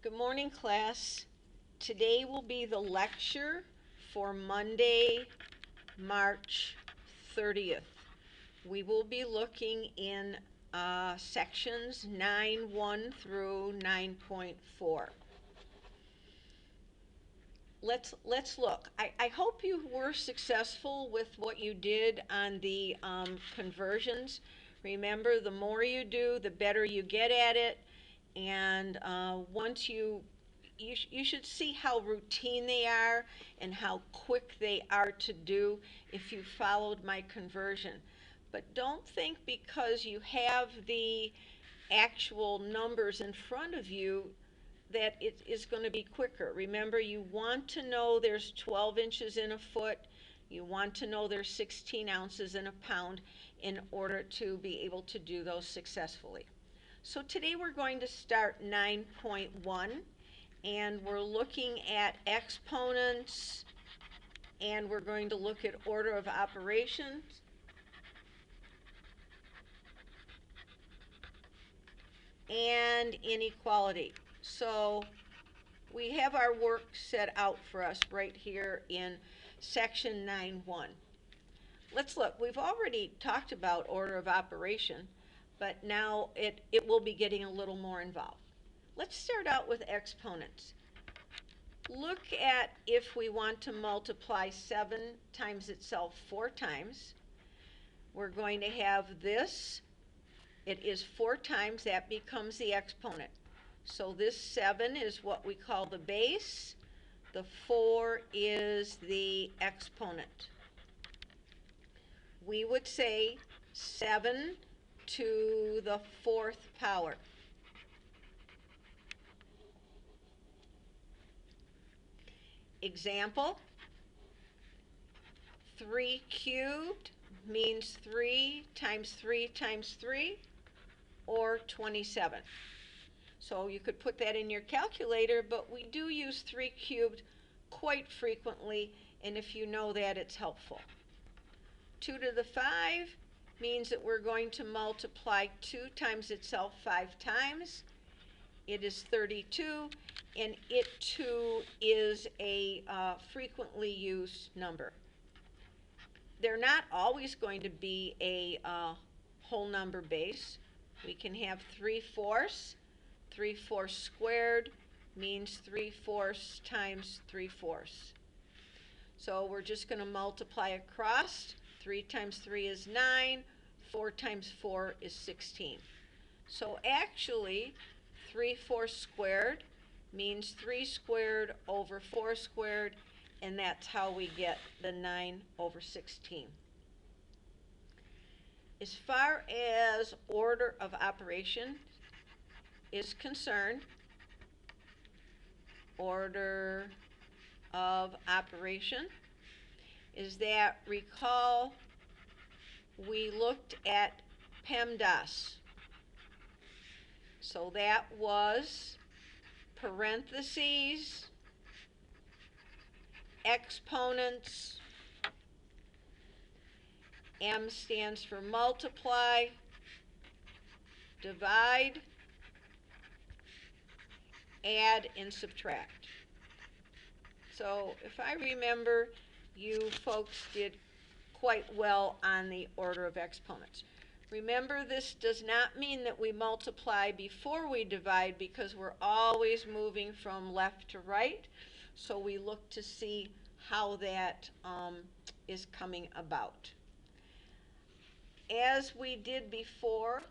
Good morning, class. Today will be the lecture for Monday, March 30th. We will be looking in sections 9.1 through 9.4. Let's look. I hope you were successful with what you did on the conversions. Remember, the more you do, the better you get at it. And once you should see how routine they are and how quick they are to do if you followed my conversion. But don't think because you have the actual numbers in front of you that it is going to be quicker. Remember, you want to know there's 12 inches in a foot. You want to know there's 16 ounces in a pound in order to be able to do those successfully. So today we're going to start 9.1, and we're looking at exponents, and we're going to look at order of operations, and inequality. So we have our work set out for us right here in section 9.1. Let's look. We've already talked about order of operation, but now it will be getting a little more involved. Let's start out with exponents. Look at if we want to multiply 7 times itself 4 times. We're going to have this. It is 4 times. That becomes the exponent. So this 7 is what we call the base. The 4 is the exponent. We would say 7 to the 4th power. Example, 3 cubed means 3 times 3 times 3, or 27. So you could put that in your calculator, but we do use 3 cubed quite frequently, and if you know that, it's helpful. 2 to the 5 means that we're going to multiply 2 times itself 5 times. It is 32, and it too is a frequently used number. They're not always going to be a whole number base. We can have 3/4. 3/4 squared means 3/4 times 3/4. So we're just going to multiply across. 3 times 3 is 9. 4 times 4 is 16. So actually, 3/4 squared means 3 squared over 4 squared, and that's how we get the 9 over 16. As far as order of operation is concerned, order of operation is that, recall, we looked at PEMDAS. So that was parentheses, exponents, M stands for multiply, divide, add, and subtract. So if I remember, you folks did quite well on the order of exponents. Remember, this does not mean that we multiply before we divide, because we're always moving from left to right. So we look to see how that is coming about. As we did before,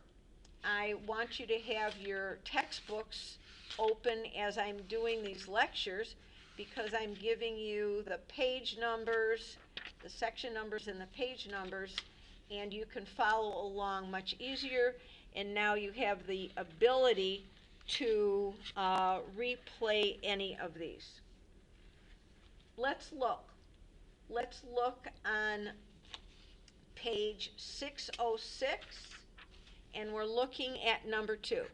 I want you to have your textbooks open as I'm doing these lectures, because I'm giving you the page numbers, the section numbers, and the page numbers, and you can follow along much easier, and now you have the ability to replay any of these. Let's look. Let's look on page 606, and we're looking at number 2.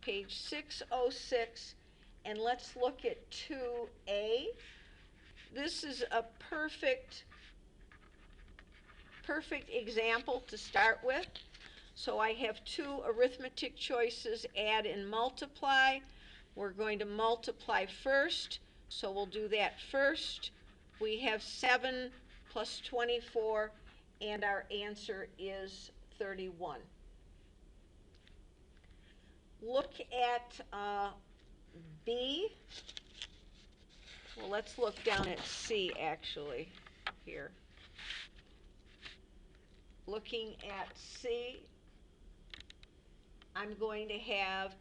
Page 606, and let's look at 2A. This is a perfect example to start with. So I have 2 arithmetic choices, add and multiply. We're going to multiply first, so we'll do that first. We have 7 plus 24, and our answer is 31. Look at B. Well, let's look down at C, actually, here. Looking at C, I'm going to have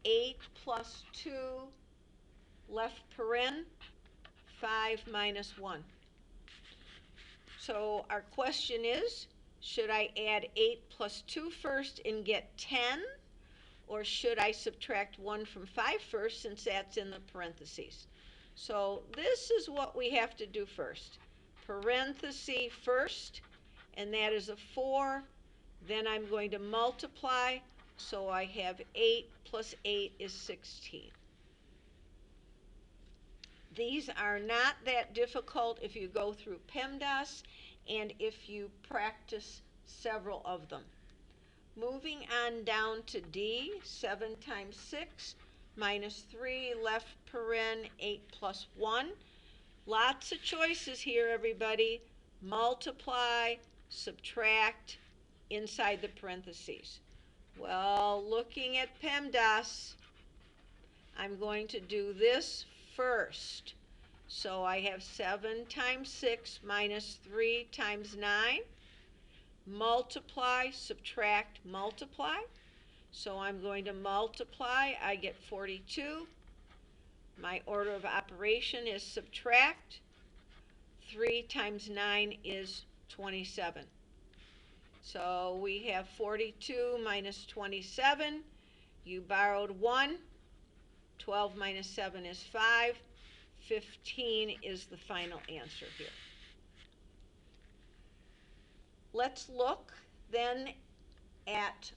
8 plus 2 left paren, 5 minus 1. So our question is, should I add 8 plus 2 first and get 10? Or should I subtract 1 from 5 first, since that's in the parentheses? So this is what we have to do first. Parenthesis first, and that is a 4. Then I'm going to multiply, so I have 8 plus 8 is 16. These are not that difficult if you go through PEMDAS and if you practice several of them. Moving on down to D, 7 times 6 minus 3 left paren 8 plus 1. Lots of choices here, everybody. Multiply, subtract, inside the parentheses. Well, looking at PEMDAS, I'm going to do this first. So I have 7 times 6 minus 3 times 9. Multiply, subtract, multiply. So I'm going to multiply. I get 42. My order of operation is subtract. 3 times 9 is 27. So we have 42 minus 27. You borrowed 1. 12 minus 7 is 5. 15 is the final answer here. Let's look then at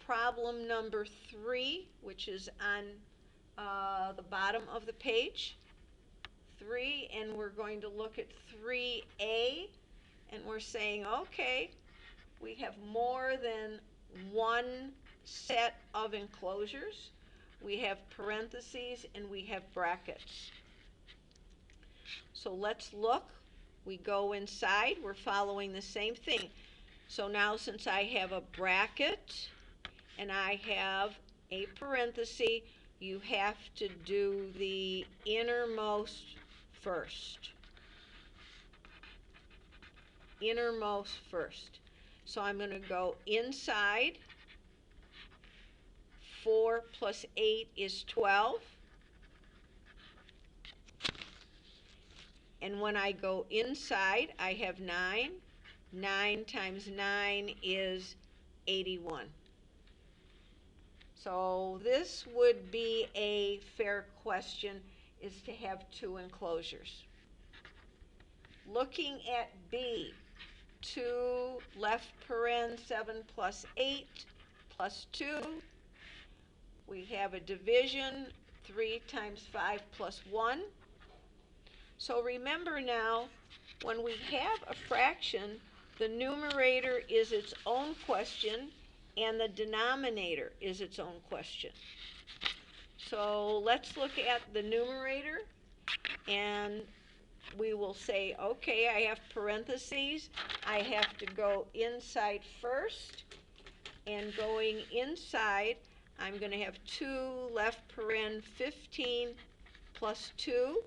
problem number 3, which is on the bottom of the page. 3, and we're going to look at 3A, and we're saying, okay, we have more than one set of enclosures. We have parentheses and we have brackets. So let's look. We go inside. We're following the same thing. So now, since I have a bracket and I have a parenthesis, you have to do the innermost first. Innermost first. So I'm going to go inside. 4 plus 8 is 12. And when I go inside, I have 9. 9 times 9 is 81. So this would be a fair question, is to have 2 enclosures. Looking at B, 2 left paren 7 plus 8 plus 2. We have a division, 3 times 5 plus 1. So remember now, when we have a fraction, the numerator is its own question and the denominator is its own question. So let's look at the numerator, and we will say, okay, I have parentheses. I have to go inside first, and going inside, I'm going to have 2 left paren 15 plus 2.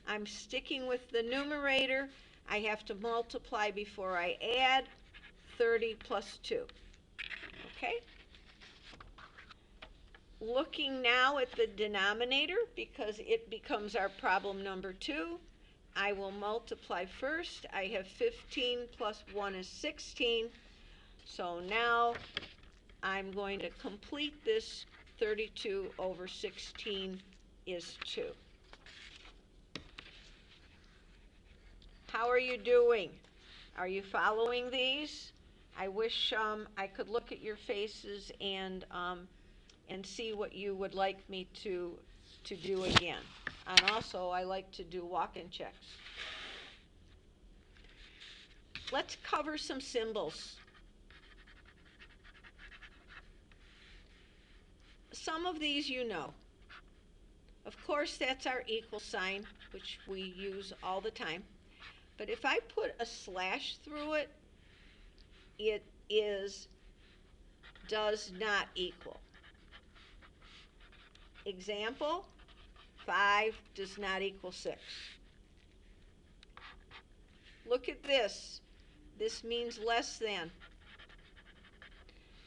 I'm sticking with the numerator. I have to multiply before I add. 30 plus 2. Okay? Looking now at the denominator, because it becomes our problem number 2, I will multiply first. I have 15 plus 1 is 16. So now I'm going to complete this. 32 over 16 is 2. How are you doing? Are you following these? I wish I could look at your faces and see what you would like me to do again. And also, I like to do walk-in checks. Let's cover some symbols. Some of these you know. Of course, that's our equal sign, which we use all the time. But if I put a slash through it, it is does not equal. Example, 5 does not equal 6. Look at this. This means less than.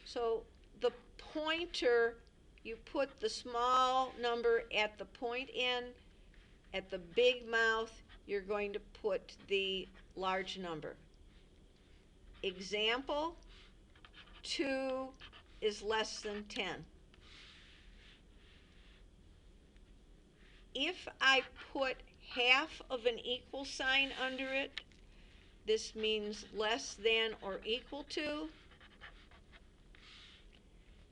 So the pointer, you put the small number at the point end. At the big mouth, you're going to put the large number. Example, 2 is less than 10. If I put half of an equal sign under it, this means less than or equal to.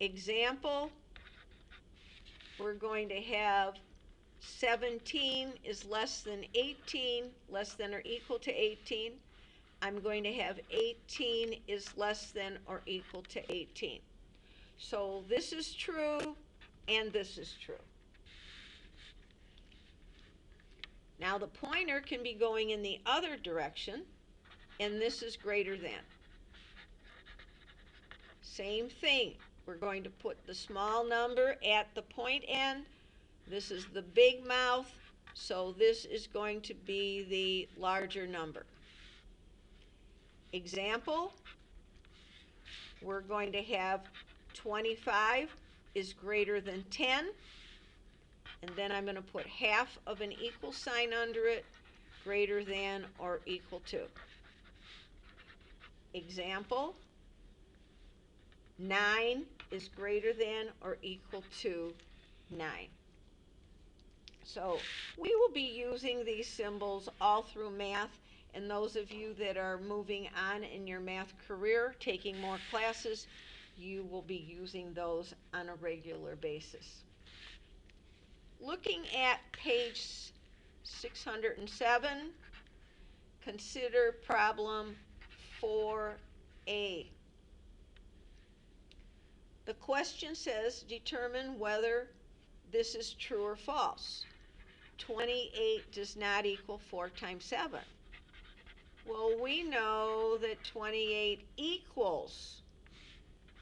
Example, we're going to have 17 is less than 18, less than or equal to 18. I'm going to have 18 is less than or equal to 18. So this is true and this is true. Now the pointer can be going in the other direction, and this is greater than. Same thing. We're going to put the small number at the point end. This is the big mouth, so this is going to be the larger number. Example, we're going to have 25 is greater than 10, and then I'm going to put half of an equal sign under it, greater than or equal to. Example, 9 is greater than or equal to 9. So we will be using these symbols all through math, and those of you that are moving on in your math career, taking more classes, you will be using those on a regular basis. Looking at page 607, consider problem 4a. The question says, determine whether this is true or false. 28 does not equal 4 times 7. Well, we know that 28 equals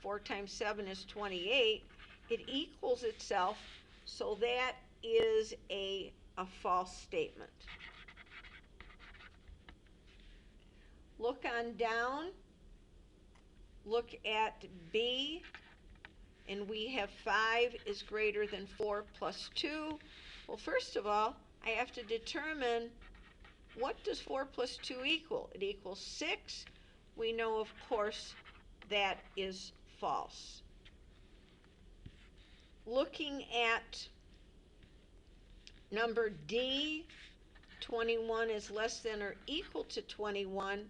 4 times 7 is 28. It equals itself, so that is a false statement. Look on down. Look at B, and we have 5 is greater than 4 plus 2. Well, first of all, I have to determine what does 4 plus 2 equal? It equals 6. We know, of course, that is false. Looking at number D, 21 is less than or equal to 21,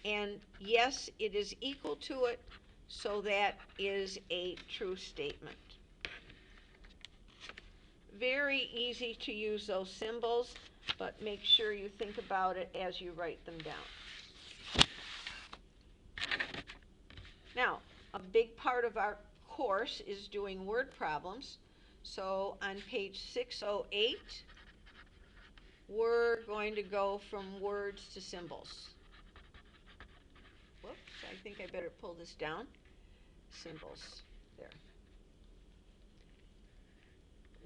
and yes, it is equal to it, so that is a true statement. Very easy to use those symbols, but make sure you think about it as you write them down. Now, a big part of our course is doing word problems. So on page 608, we're going to go from words to symbols. Whoops, I think I better pull this down. Symbols, there.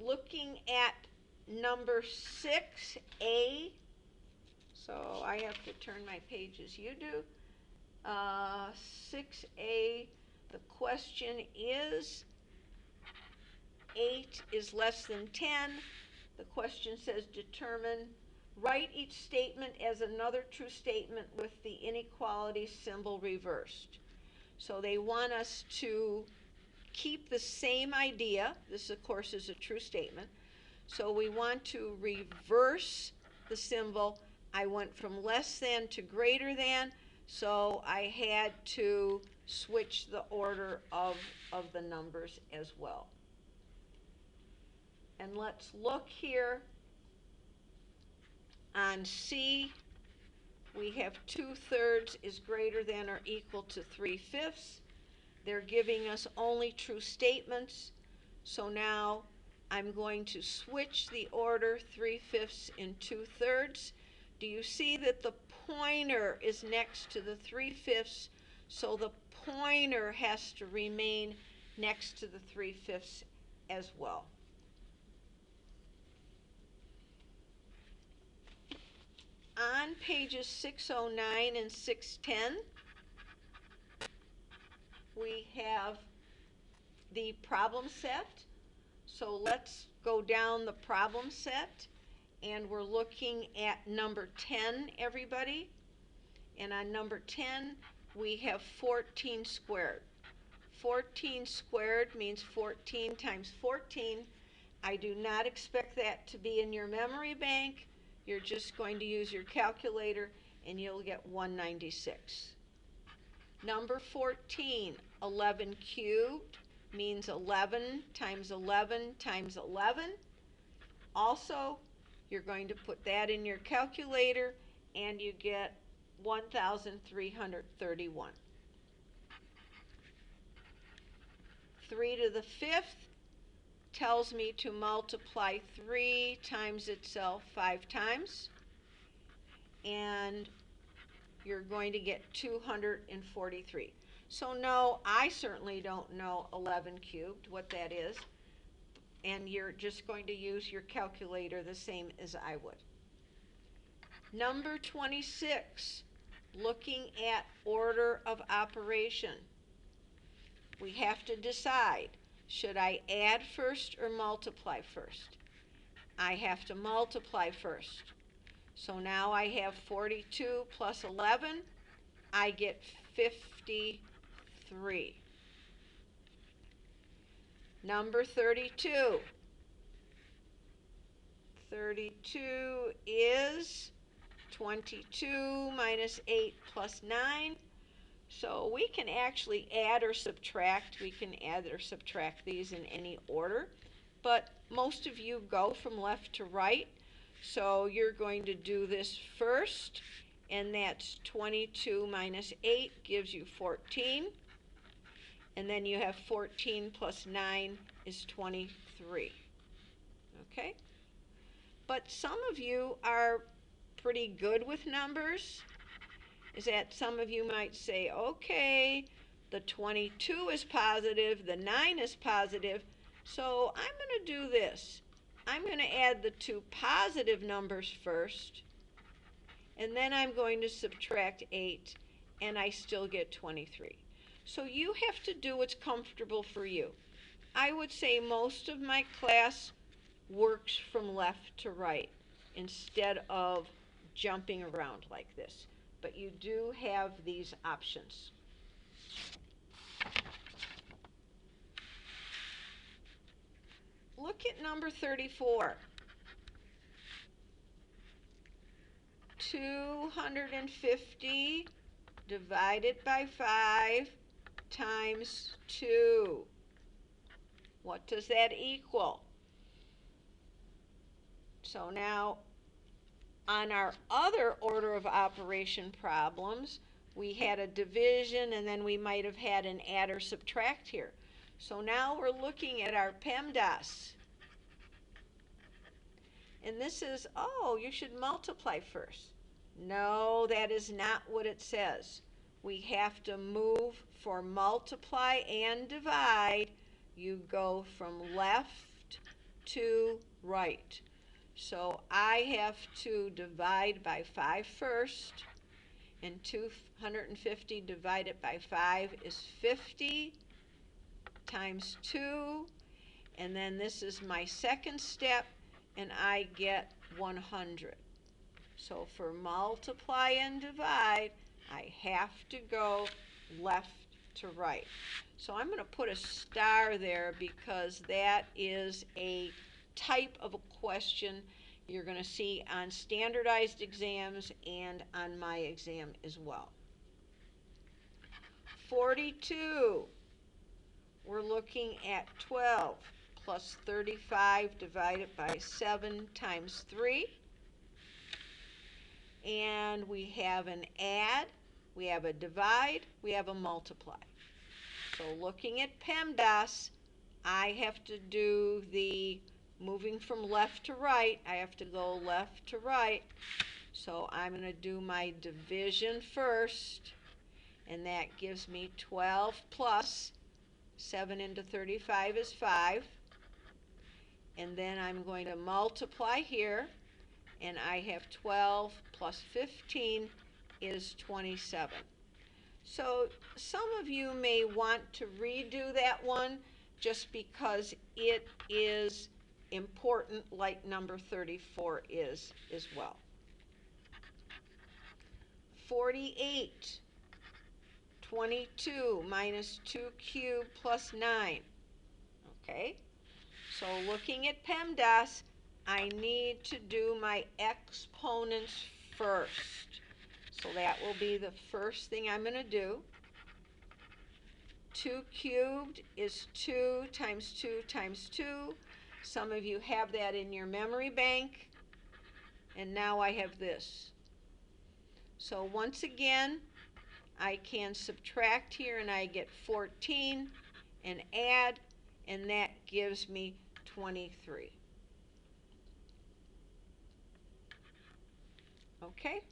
Looking at number 6a, so I have to turn my page as you do. 6a, the question is 8 is less than 10. The question says determine, write each statement as another true statement with the inequality symbol reversed. So they want us to keep the same idea. This, of course, is a true statement. So we want to reverse the symbol. I went from less than to greater than, so I had to switch the order of the numbers as well. And let's look here on C. We have 2/3 is greater than or equal to 3/5. They're giving us only true statements. So now I'm going to switch the order 3/5 and 2/3. Do you see that the pointer is next to the 3/5, so the pointer has to remain next to the 3/5 as well. On pages 609 and 610, we have the problem set. So let's go down the problem set, and we're looking at number 10, everybody. And on number 10, we have 14 squared. 14 squared means 14 times 14. I do not expect that to be in your memory bank. You're just going to use your calculator, and you'll get 196. Number 14, 11 cubed, means 11 times 11 times 11. Also, you're going to put that in your calculator, and you get 1,331. 3 to the 5th tells me to multiply 3 times itself 5 times, and you're going to get 243. So no, I certainly don't know 11 cubed, what that is, and you're just going to use your calculator the same as I would. Number 26, looking at order of operation. We have to decide, should I add first or multiply first? I have to multiply first. So now I have 42 plus 11, I get 53. Number 32. 32 is 22 minus 8 plus 9. So we can actually add or subtract. We can add or subtract these in any order. But most of you go from left to right. So you're going to do this first, and that's 22 minus 8 gives you 14. And then you have 14 plus 9 is 23. Okay? But some of you are pretty good with numbers. Is that some of you might say, okay, the 22 is positive, the 9 is positive, so I'm going to do this. I'm going to add the two positive numbers first, and then I'm going to subtract 8, and I still get 23. So you have to do what's comfortable for you. I would say most of my class works from left to right instead of jumping around like this. But you do have these options. Look at number 34. 250 divided by 5 times 2. What does that equal? So now, on our other order of operation problems, we had a division, and then we might have had an add or subtract here. So now we're looking at our PEMDAS. And this is, oh, you should multiply first. No, that is not what it says. We have to move for multiply and divide. You go from left to right. So I have to divide by 5 first, and 250 divided by 5 is 50 times 2, and then this is my second step, and I get 100. So for multiply and divide, I have to go left to right. So I'm going to put a star there because that is a type of a question you're going to see on standardized exams and on my exam as well. 42, we're looking at 12 plus 35 divided by 7 times 3. And we have an add, we have a divide, we have a multiply. So looking at PEMDAS, I have to do the moving from left to right, I have to go left to right. So I'm going to do my division first, and that gives me 12 plus 7 into 35 is 5. And then I'm going to multiply here, and I have 12 plus 15 is 27. So some of you may want to redo that one just because it is important, like number 34 is as well. 48, 22 minus 2 cubed plus 9. Okay, so looking at PEMDAS, I need to do my exponents first. So that will be the first thing I'm going to do. 2 cubed is 2 times 2 times 2. Some of you have that in your memory bank. And now I have this. So once again, I can subtract here and I get 14 and add, and that gives me 23. Okay?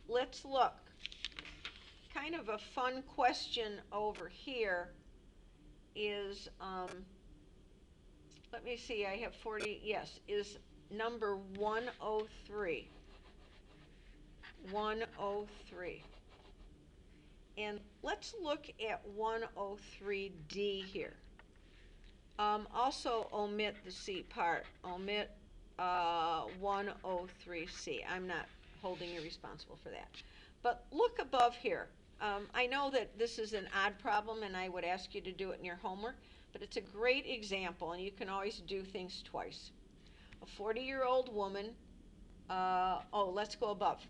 Let's look. Kind of a fun question over here is, let me see, I have 40, yes, is number 103. 103. And let's look at 103D here. Also omit the C part. Omit 103C. I'm not holding you responsible for that. But look above here. I know that this is an odd problem and I would ask you to do it in your homework, but it's a great example and you can always do things twice. A 40-year-old woman, let's go above.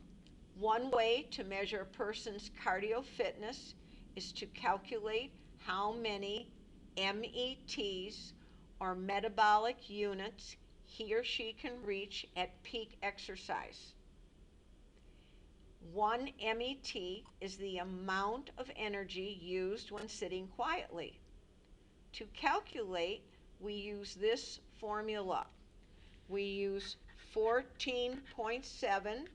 One way to measure a person's cardio fitness is to calculate how many METs or metabolic units he or she can reach at peak exercise. 1 MET is the amount of energy used when sitting quietly. To calculate, we use this formula. We use 14.7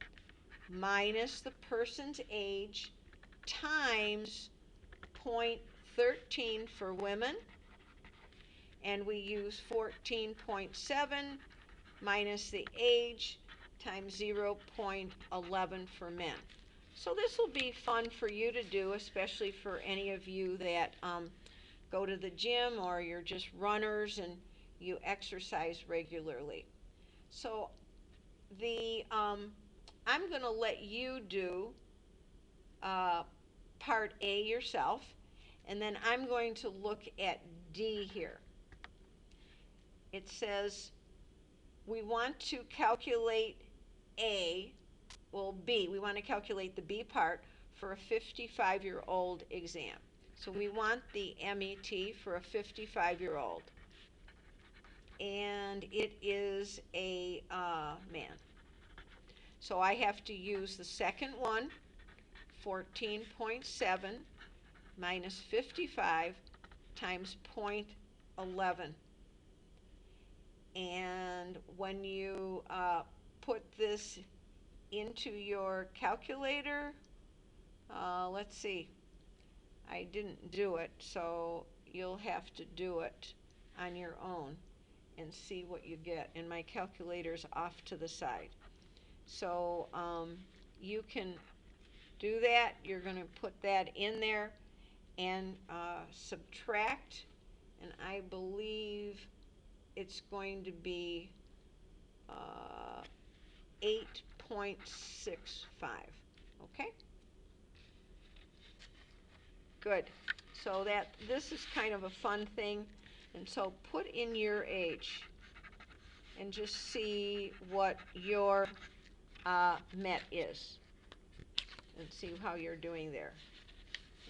minus the person's age times 0.13 for women, and we use 14.7 minus the age times 0.11 for men. So this will be fun for you to do, especially for any of you that go to the gym or you're just runners and you exercise regularly. So I'm going to let you do part A yourself, and then I'm going to look at D here. It says we want to calculate B, we want to calculate the B part for a 55-year-old exam. So we want the MET for a 55-year-old. And it is a man. So I have to use the second one, 14.7 minus 55 times 0.11. And when you put this into your calculator, let's see, I didn't do it, so you'll have to do it on your own and see what you get. And my calculator's off to the side. So you can do that. You're going to put that in there and subtract, and I believe it's going to be 8.65. Okay? Good. So this is kind of a fun thing. And so put in your age and just see what your MET is and see how you're doing there.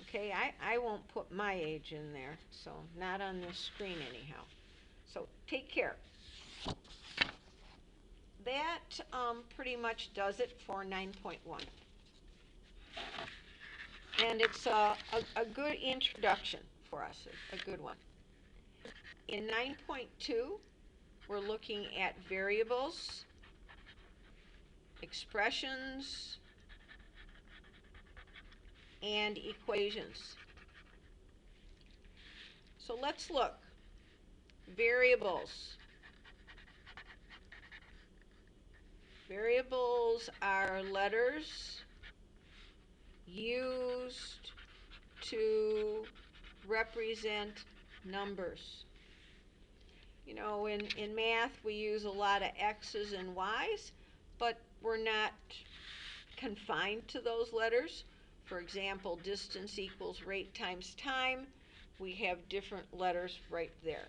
Okay, I won't put my age in there, so not on this screen anyhow. So take care. That pretty much does it for 9.1. And it's a good introduction for us, a good one. In 9.2, we're looking at variables, expressions, and equations. So let's look. Variables. Variables are letters used to represent numbers. You know, in math we use a lot of X's and Y's, but we're not confined to those letters. For example, distance equals rate times time. We have different letters right there.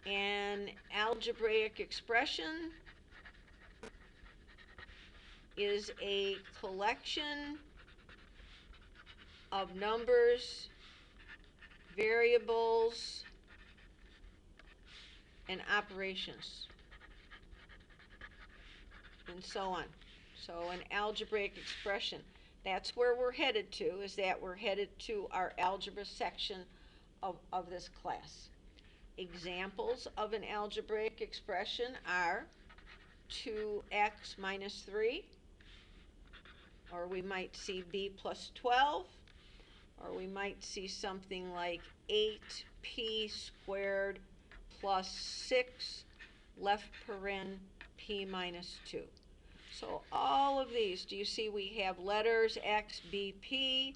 An algebraic expression is a collection of numbers, variables, and operations, and so on. So an algebraic expression, that's where we're headed to, is that we're headed to our algebra section of this class. Examples of an algebraic expression are 2x minus 3, or we might see b plus 12, or we might see something like 8p squared plus 6 left paren p minus 2. So all of these, do you see we have letters x, b, p,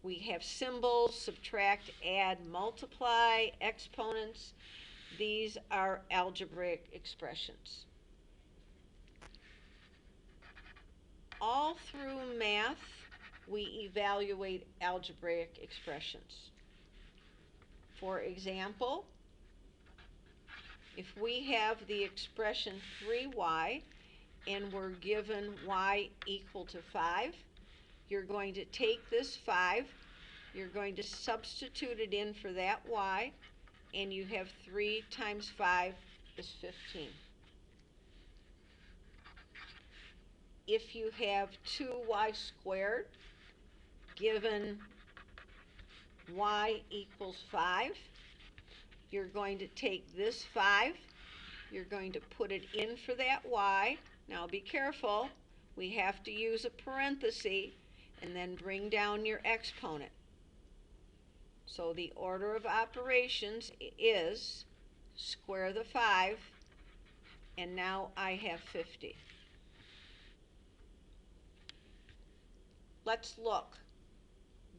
we have symbols, subtract, add, multiply, exponents. These are algebraic expressions. All through math, we evaluate algebraic expressions. For example, if we have the expression 3y and we're given y equal to 5, you're going to take this 5, you're going to substitute it in for that y, and you have 3 times 5 is 15. If you have 2y squared given y equals 5, you're going to take this 5, you're going to put it in for that y. Now be careful, we have to use a parenthesis and then bring down your exponent. So the order of operations is square the 5, and now I have 50. Let's look.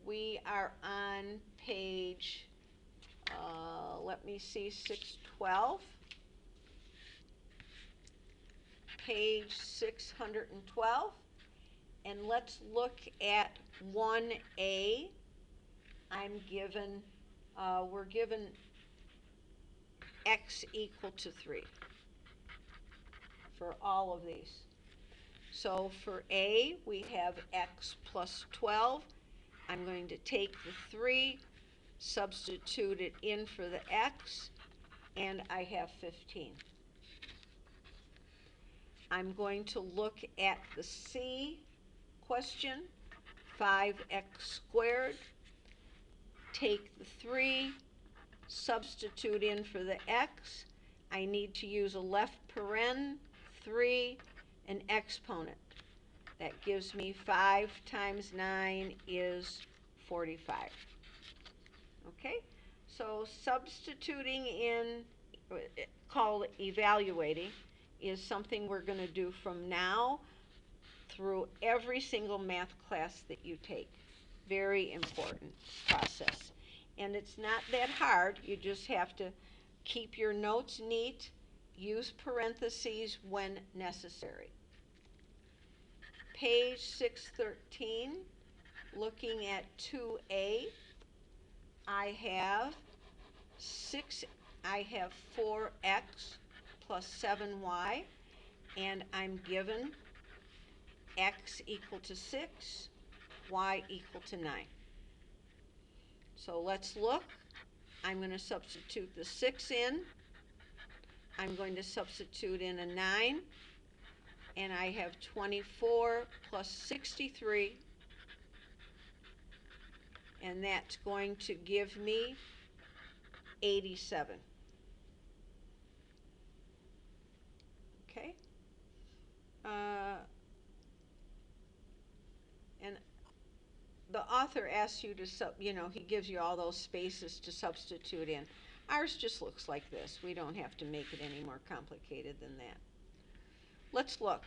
We are on page, let me see, 612. Page 612. And let's look at 1A. We're given x equal to 3 for all of these. So for A, we have x plus 12. I'm going to take the 3, substitute it in for the x, and I have 15. I'm going to look at the C question, 5x squared. Take the 3, substitute in for the x. I need to use a left paren, 3, an exponent. That gives me 5 times 9 is 45. Okay, so substituting in, called evaluating, is something we're going to do from now through every single math class that you take. Very important process. And it's not that hard. You just have to keep your notes neat, use parentheses when necessary. Page 613, looking at 2A, I have 4x plus 7y, and I'm given x equal to 6, y equal to 9. So let's look. I'm going to substitute the 6 in. I'm going to substitute in a 9, and I have 24 plus 63, and that's going to give me 87. Okay? And the author asks you to, he gives you all those spaces to substitute in. Ours just looks like this. We don't have to make it any more complicated than that. Let's look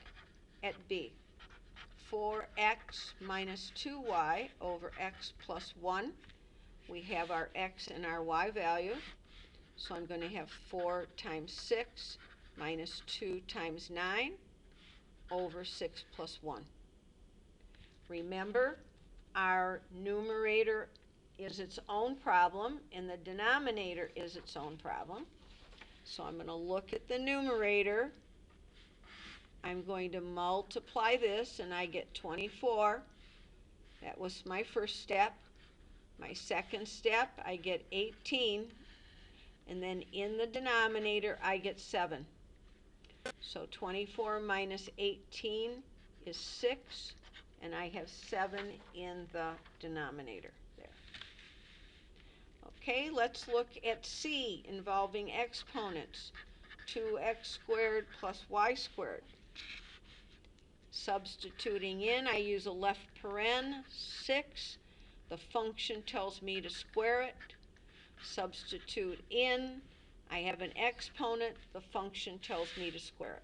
at B. 4x minus 2y over x plus 1. We have our x and our y value. So I'm going to have 4 times 6 minus 2 times 9 over 6 plus 1. Remember, our numerator is its own problem, and the denominator is its own problem. So I'm going to look at the numerator. I'm going to multiply this, and I get 24. That was my first step. My second step, I get 18. And then in the denominator, I get 7. So 24 minus 18 is 6. And I have 7 in the denominator there. Okay, let's look at C involving exponents. 2x squared plus y squared. Substituting in, I use a left paren, 6. The function tells me to square it. Substitute in, I have an exponent. The function tells me to square it.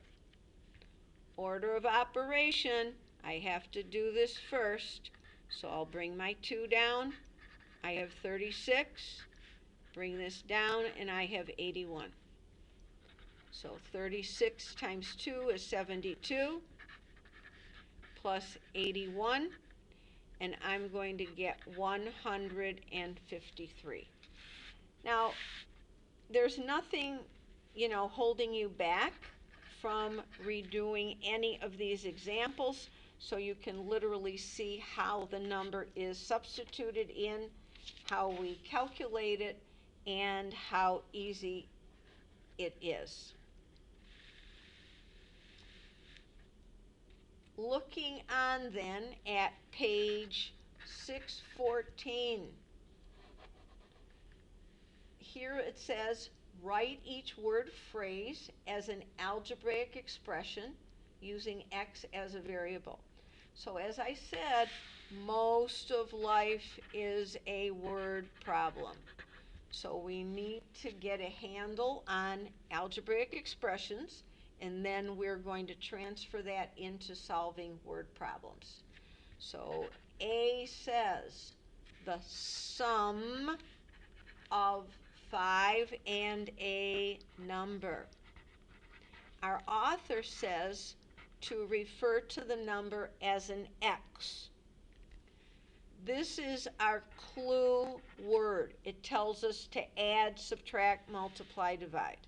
Order of operation, I have to do this first. So I'll bring my 2 down. I have 36. Bring this down, and I have 81. So 36 times 2 is 72. Plus 81, and I'm going to get 153. Now, there's nothing, holding you back from redoing any of these examples, so you can literally see how the number is substituted in, how we calculate it, and how easy it is. Looking on then at page 614. Here it says, write each word phrase as an algebraic expression using x as a variable. So as I said, most of life is a word problem. So we need to get a handle on algebraic expressions, and then we're going to transfer that into solving word problems. So A says the sum of 5 and a number. Our author says to refer to the number as an x. This is our clue word. It tells us to add, subtract, multiply, divide.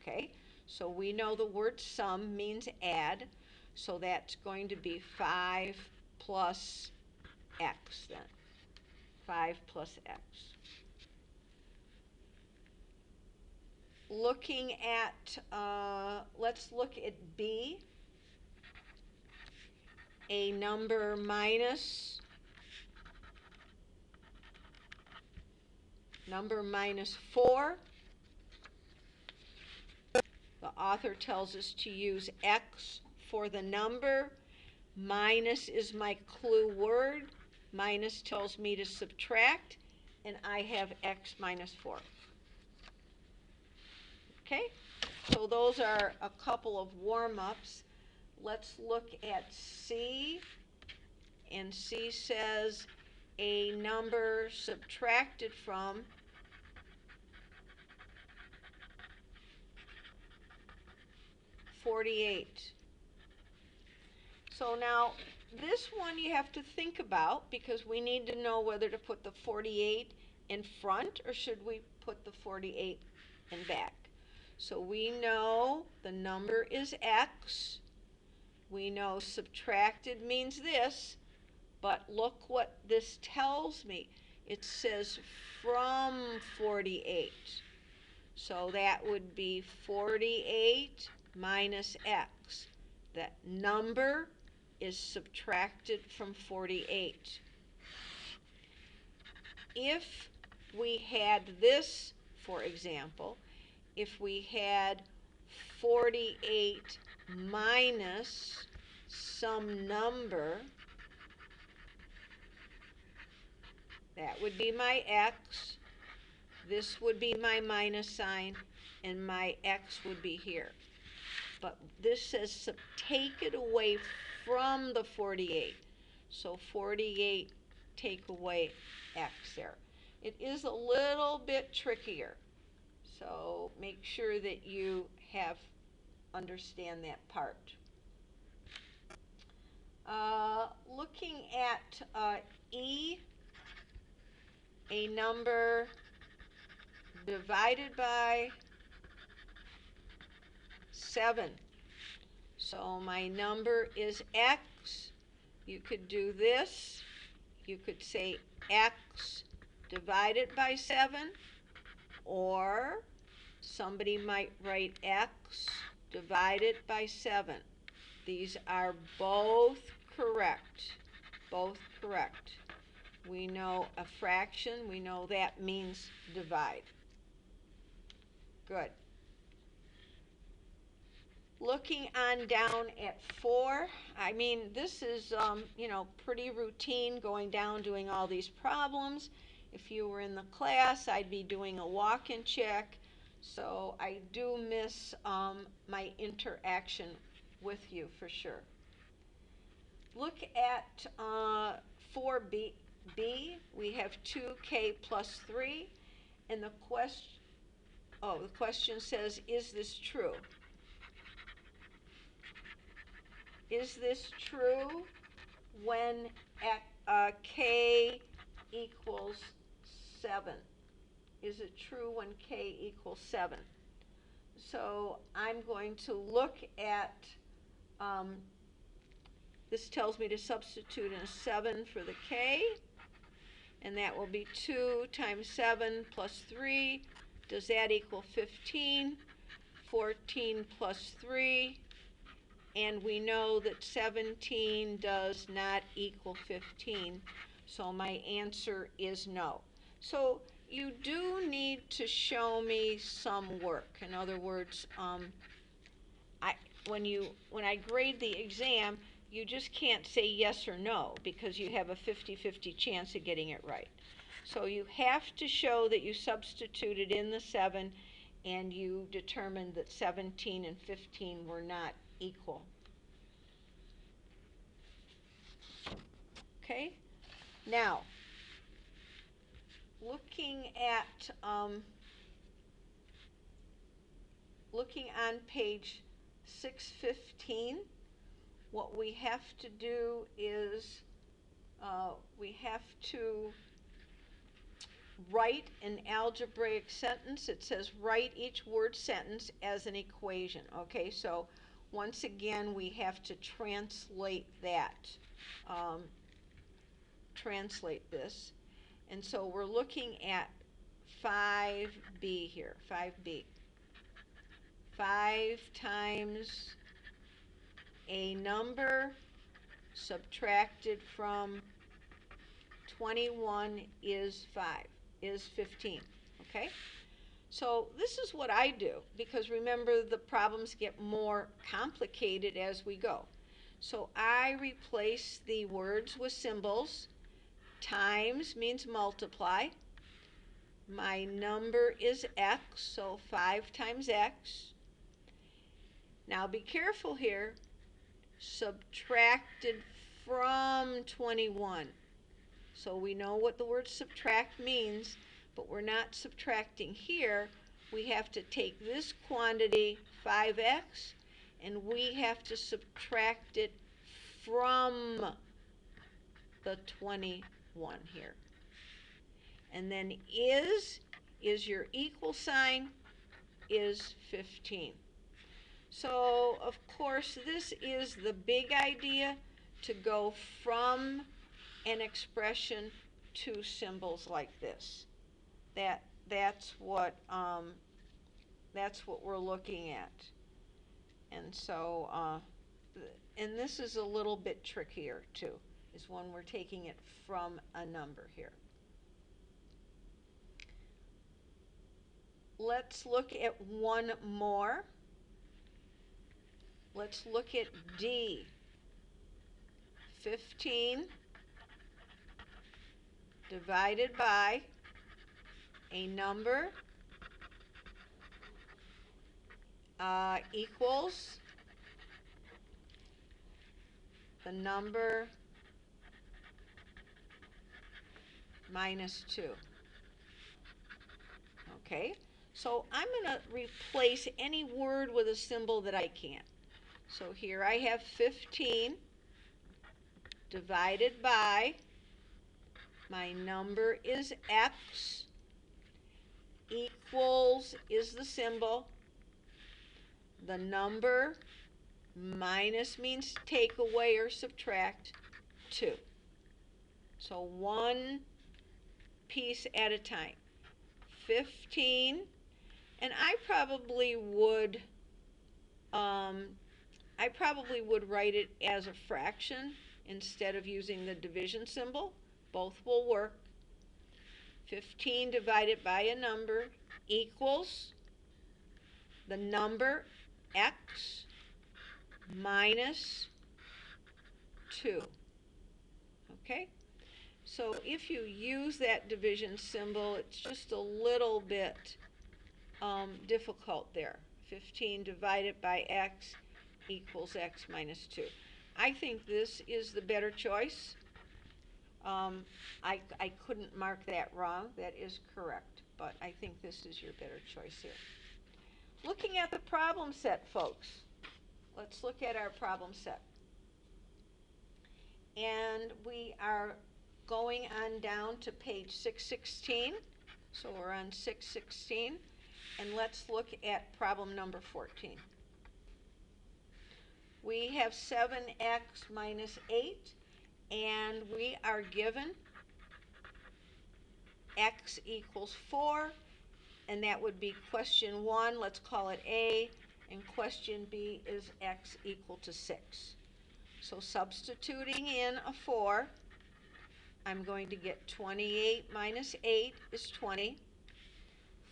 Okay? So we know the word sum means add, so that's going to be 5 plus x then. 5 plus x. Looking at, let's look at B. A number minus 4. The author tells us to use x for the number. Minus is my clue word. Minus tells me to subtract, and I have x minus 4. Okay, so those are a couple of warm-ups. Let's look at C, and C says a number subtracted from 48. So now this one you have to think about, because we need to know whether to put the 48 in front or should we put the 48 in back. So we know the number is x. We know subtracted means this, but look what this tells me. It says from 48. So that would be 48 minus x. That number is subtracted from 48. If we had this for example, if we had 48 minus some number, that would be my x, this would be my minus sign, and my x would be here. But this says take it away from the 48. So 48, take away x there. It is a little bit trickier. So make sure that you understand that part. Looking at E, a number divided by 7. So my number is x. You could do this. You could say x divided by 7, or somebody might write x divided by 7. These are both correct. Both correct. We know a fraction, we know that means divide. Good. Looking on down at 4, I mean, this is, pretty routine, going down, doing all these problems. If you were in the class, I'd be doing a walk-in check. So I do miss my interaction with you for sure. Look at 4b. We have 2k plus 3, and the question says, is this true? Is this true when k equals 7? Is it true when k equals 7? So I'm going to look at, this tells me to substitute in a 7 for the k, and that will be 2 times 7 plus 3. Does that equal 15? 14 plus 3. And we know that 17 does not equal 15, so my answer is no. So you do need to show me some work. In other words, when I grade the exam, you just can't say yes or no, because you have a 50-50 chance of getting it right. So you have to show that you substituted in the 7 and you determined that 17 and 15 were not equal. Okay? Now, looking on page 615, what we have to do is we have to write an algebraic sentence. It says write each word sentence as an equation. Okay, so once again we have to translate that. Translate this. And so we're looking at 5b here, 5b. 5 times a number subtracted from 21 is 15, okay? So this is what I do, because remember, the problems get more complicated as we go. So I replace the words with symbols. Times means multiply. My number is x, so 5 times x. Now be careful here. Subtracted from 21. So we know what the word subtract means, but we're not subtracting here. We have to take this quantity, 5x, and we have to subtract it from the 21 here. And then is your equal sign, is 15. So, of course, this is the big idea, to go from an expression to symbols like this. That's what we're looking at. And so, and this is a little bit trickier too, is when we're taking it from a number here. let's look at one more. Let's look at D. 15 divided by a number equals the number minus 2. Okay, so I'm going to replace any word with a symbol that I can. So here I have 15 divided by, my number is x, equals is the symbol, the number, minus means take away or subtract, 2. So one piece at a time. 15, and I probably would write it as a fraction instead of using the division symbol. Both will work. 15 divided by a number equals the number x minus 2. Okay? So if you use that division symbol, it's just a little bit difficult there. 15 divided by x equals x minus 2. I think this is the better choice. I couldn't mark that wrong. That is correct. But I think this is your better choice here. Looking at the problem set, folks. Let's look at our problem set. And we are going on down to page 616. So we're on 616. And let's look at problem number 14. We have 7x minus 8, and we are given x equals 4, and that would be question 1. Let's call it A, and question B is x equal to 6. So substituting in a 4, I'm going to get 28 minus 8 is 20.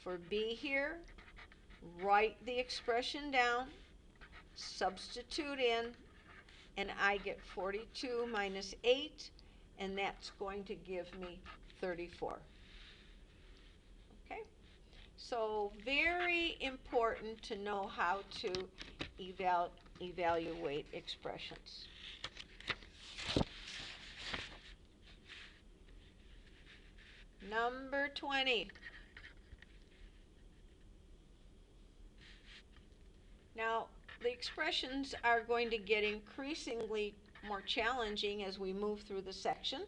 For B here, write the expression down, substitute in, and I get 42 minus 8, and that's going to give me 34. Okay? So very important to know how to evaluate expressions. Number 20. Now, the expressions are going to get increasingly more challenging as we move through the section,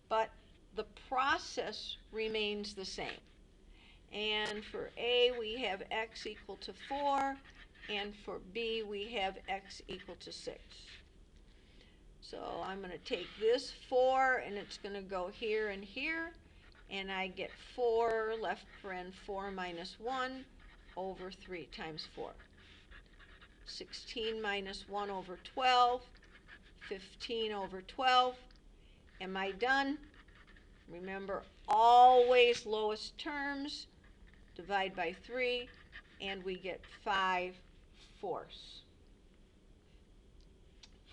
but the process remains the same. And for A, we have x equal to 4, and for B, we have x equal to 6. So I'm going to take this 4, and it's going to go here and here, and I get 4, left paren 4 minus 1 over 3 times 4. 16 minus 1 over 12, 15 over 12. Am I done? Remember, always lowest terms, divide by 3, and we get 5/4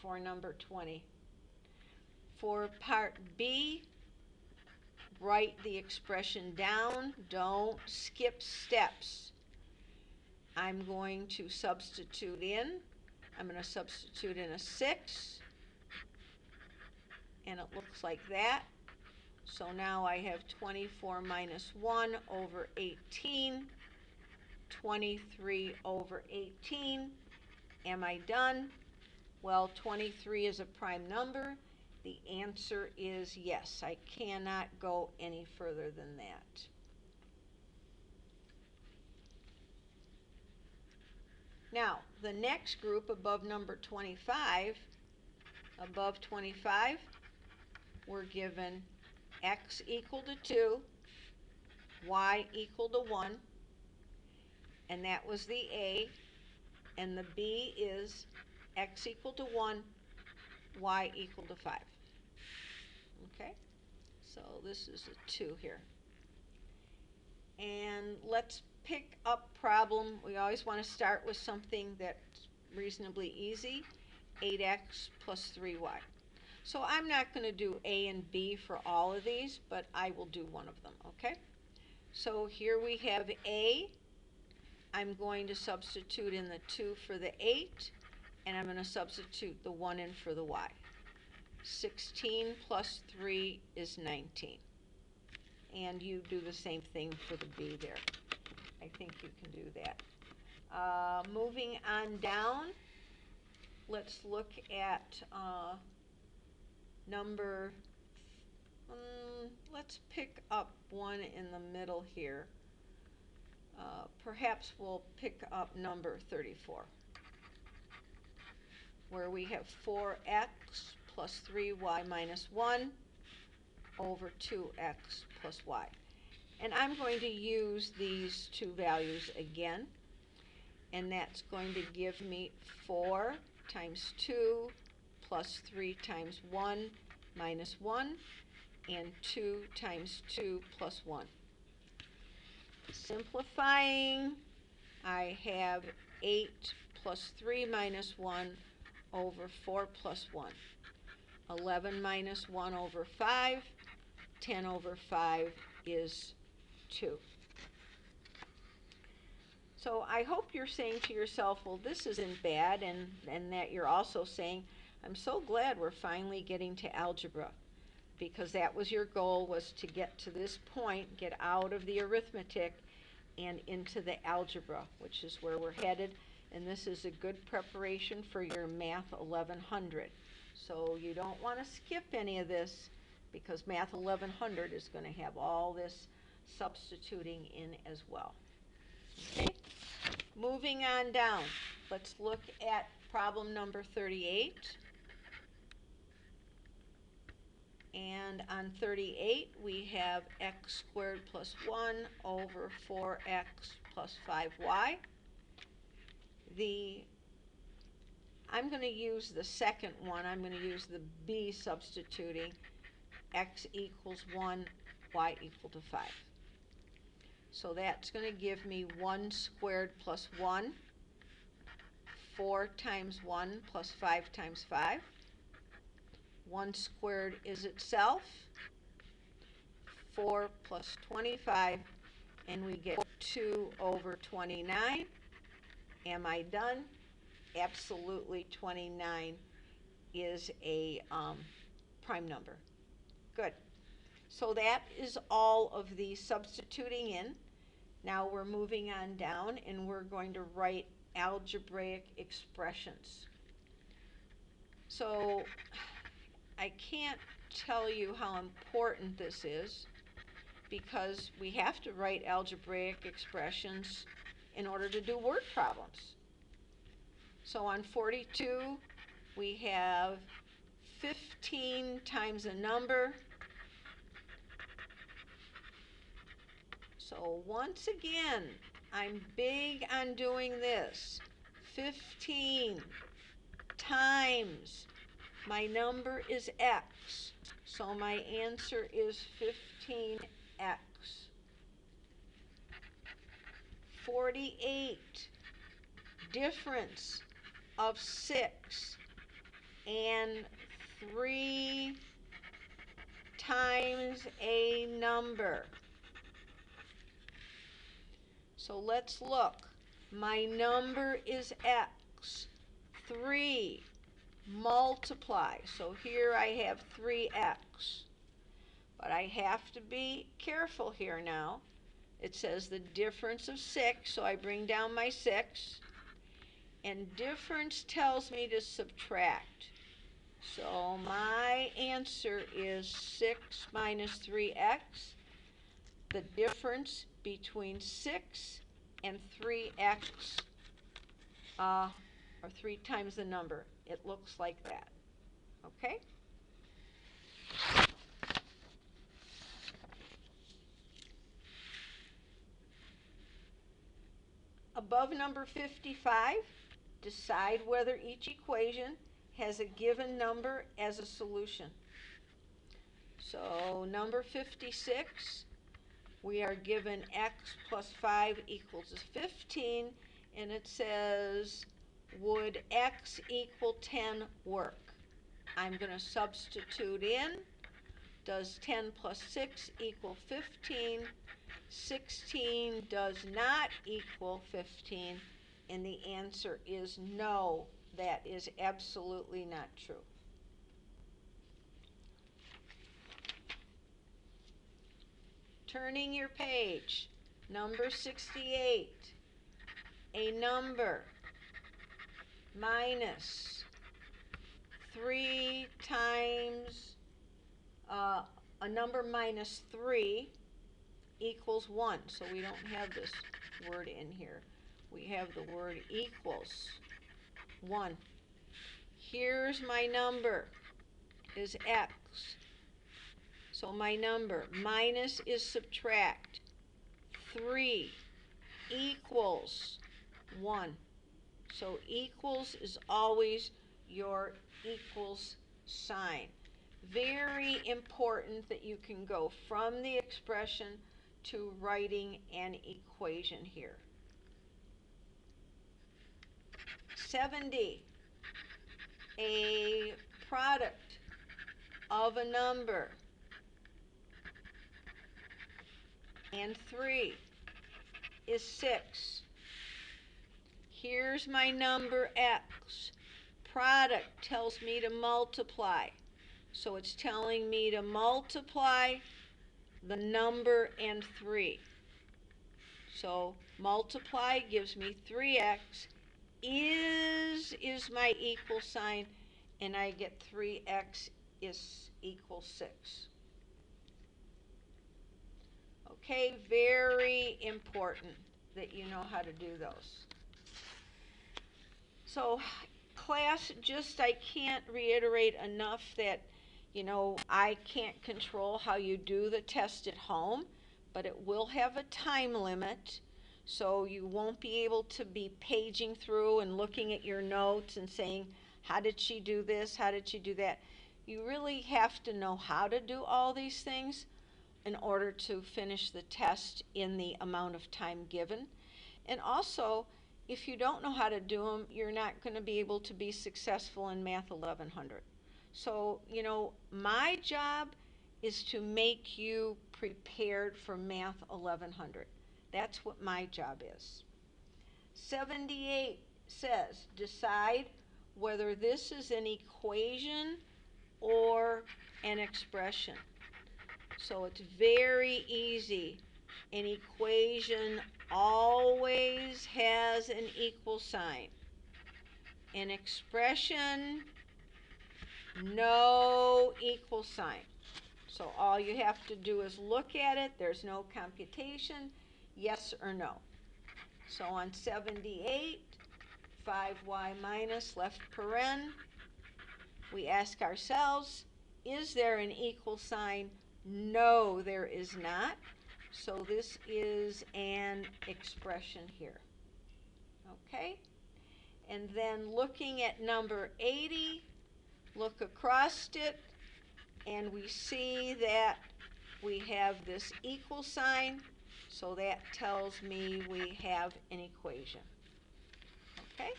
for number 20. For part B, write the expression down. Don't skip steps. I'm going to substitute in. I'm going to substitute in a 6, and it looks like that. So now I have 24 minus 1 over 18, 23 over 18. Am I done? Well, 23 is a prime number. The answer is yes. I cannot go any further than that. Now, the next group above number 25, we're given x equal to 2, y equal to 1, and that was the A, and the B is x equal to 1, y equal to 5. Okay, so this is a 2 here. And let's pick up problem. We always want to start with something that's reasonably easy. 8x plus 3y. So I'm not going to do A and B for all of these, but I will do one of them, okay? So here we have A. I'm going to substitute in the 2 for the 8, and I'm going to substitute the 1 in for the y. 16 plus 3 is 19. And you do the same thing for the B there. I think you can do that. Moving on down, let's look at let's pick up one in the middle here. Perhaps we'll pick up number 34, where we have 4x plus 3y minus 1 over 2x plus y. And I'm going to use these two values again, and that's going to give me 4 times 2 plus 3 times 1 minus 1, and 2 times 2 plus 1. Simplifying, I have 8 plus 3 minus 1 over 4 plus 1. 11 minus 1 over 5. 10 over 5 is 2. So I hope you're saying to yourself, well, this isn't bad, and that you're also saying, I'm so glad we're finally getting to algebra, because that was your goal, was to get to this point, get out of the arithmetic and into the algebra, which is where we're headed, and this is a good preparation for your Math 1100. So you don't want to skip any of this, because Math 1100 is going to have all this substituting in as well. Okay? Moving on down, let's look at problem number 38. And on 38, we have x squared plus 1 over 4x plus 5y. I'm going to use the second one. I'm going to use the b substituting. X equals 1, y equal to 5. So that's going to give me 1 squared plus 1, 4 times 1 plus 5 times 5. 1 squared is itself, 4 plus 25, and we get 2 over 29. Am I done? Absolutely, 29 is a prime number. Good. So that is all of the substituting in. Now we're moving on down, and we're going to write algebraic expressions. So I can't tell you how important this is, because we have to write algebraic expressions in order to do word problems. So on 42, we have 15 times a number. So once again, I'm big on doing this. 15 times my number is x, so my answer is 15x. 48, difference of 6 and 3 times a number. So let's look. My number is x. 3 multiply. So here I have 3x. But I have to be careful here now. It says the difference of 6, so I bring down my 6. And difference tells me to subtract. So my answer is 6 minus 3x. The difference between 6 and 3x, or 3 times the number. It looks like that. Okay? Above number 55, decide whether each equation has a given number as a solution. So number 56, we are given x plus 5 equals 15, and it says, would x equal 10 work? I'm going to substitute in, does 10 plus 6 equal 15? 16 does not equal 15, and the answer is no, that is absolutely not true. Turning your page, number 68, a number minus 3 times, a number minus 3 equals 1. So we don't have this word in here. We have the word equals 1. Here's my number, is x. So my number, minus is subtract. 3 equals 1. So equals is always your equals sign. Very important that you can go from the expression to writing an equation here. 70, a product of a number and 3 is 6. Here's my number x. Product tells me to multiply. So it's telling me to multiply the number and 3. So multiply gives me 3x. Is my equal sign, and I get 3x is equals 6. Okay, very important that you know how to do those. So class, I can't reiterate enough that, I can't control how you do the test at home, but it will have a time limit. So you won't be able to be paging through and looking at your notes and saying, how did she do this? How did she do that? You really have to know how to do all these things in order to finish the test in the amount of time given. And also, if you don't know how to do them, you're not going to be able to be successful in Math 1100. So, my job is to make you prepared for Math 1100. That's what my job is. 78 says, decide whether this is an equation or an expression. So it's very easy. An equation always has an equal sign. An expression, no equal sign. So all you have to do is look at it. There's no computation, yes or no. So on 78, 5y minus left paren, we ask ourselves, is there an equal sign? No, there is not. So this is an expression here. Okay? And then looking at number 80, look across it, and we see that we have this equal sign, so that tells me we have an equation. Okay?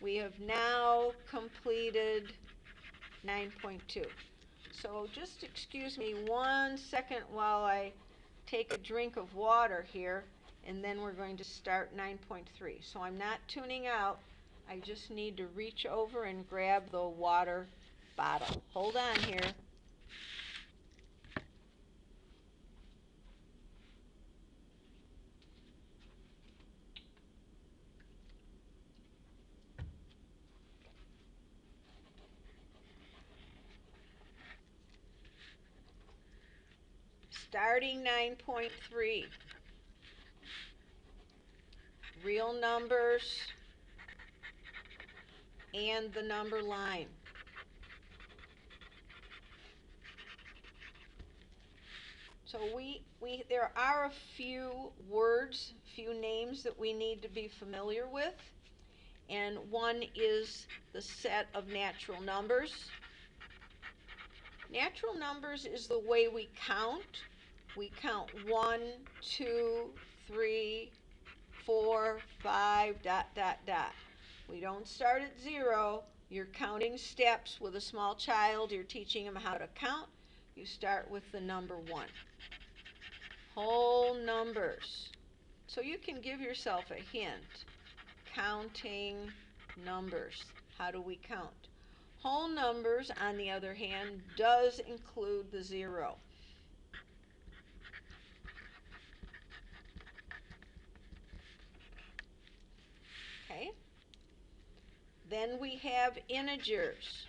We have now completed 9.2. So just excuse me 1 second while I take a drink of water here, and then we're going to start 9.3. So I'm not tuning out. I just need to reach over and grab the water bottle. Hold on here. Starting 9.3. Real numbers and the number line. So there are a few words, few names that we need to be familiar with, and one is the set of natural numbers. Natural numbers is the way we count we count 1, 2, 3, 4, 5, dot, dot, dot. We don't start at 0. You're counting steps with a small child. You're teaching them how to count. You start with the number 1. Whole numbers. So you can give yourself a hint. Counting numbers. How do we count? Whole numbers, on the other hand, does include the 0. Okay? Then we have integers.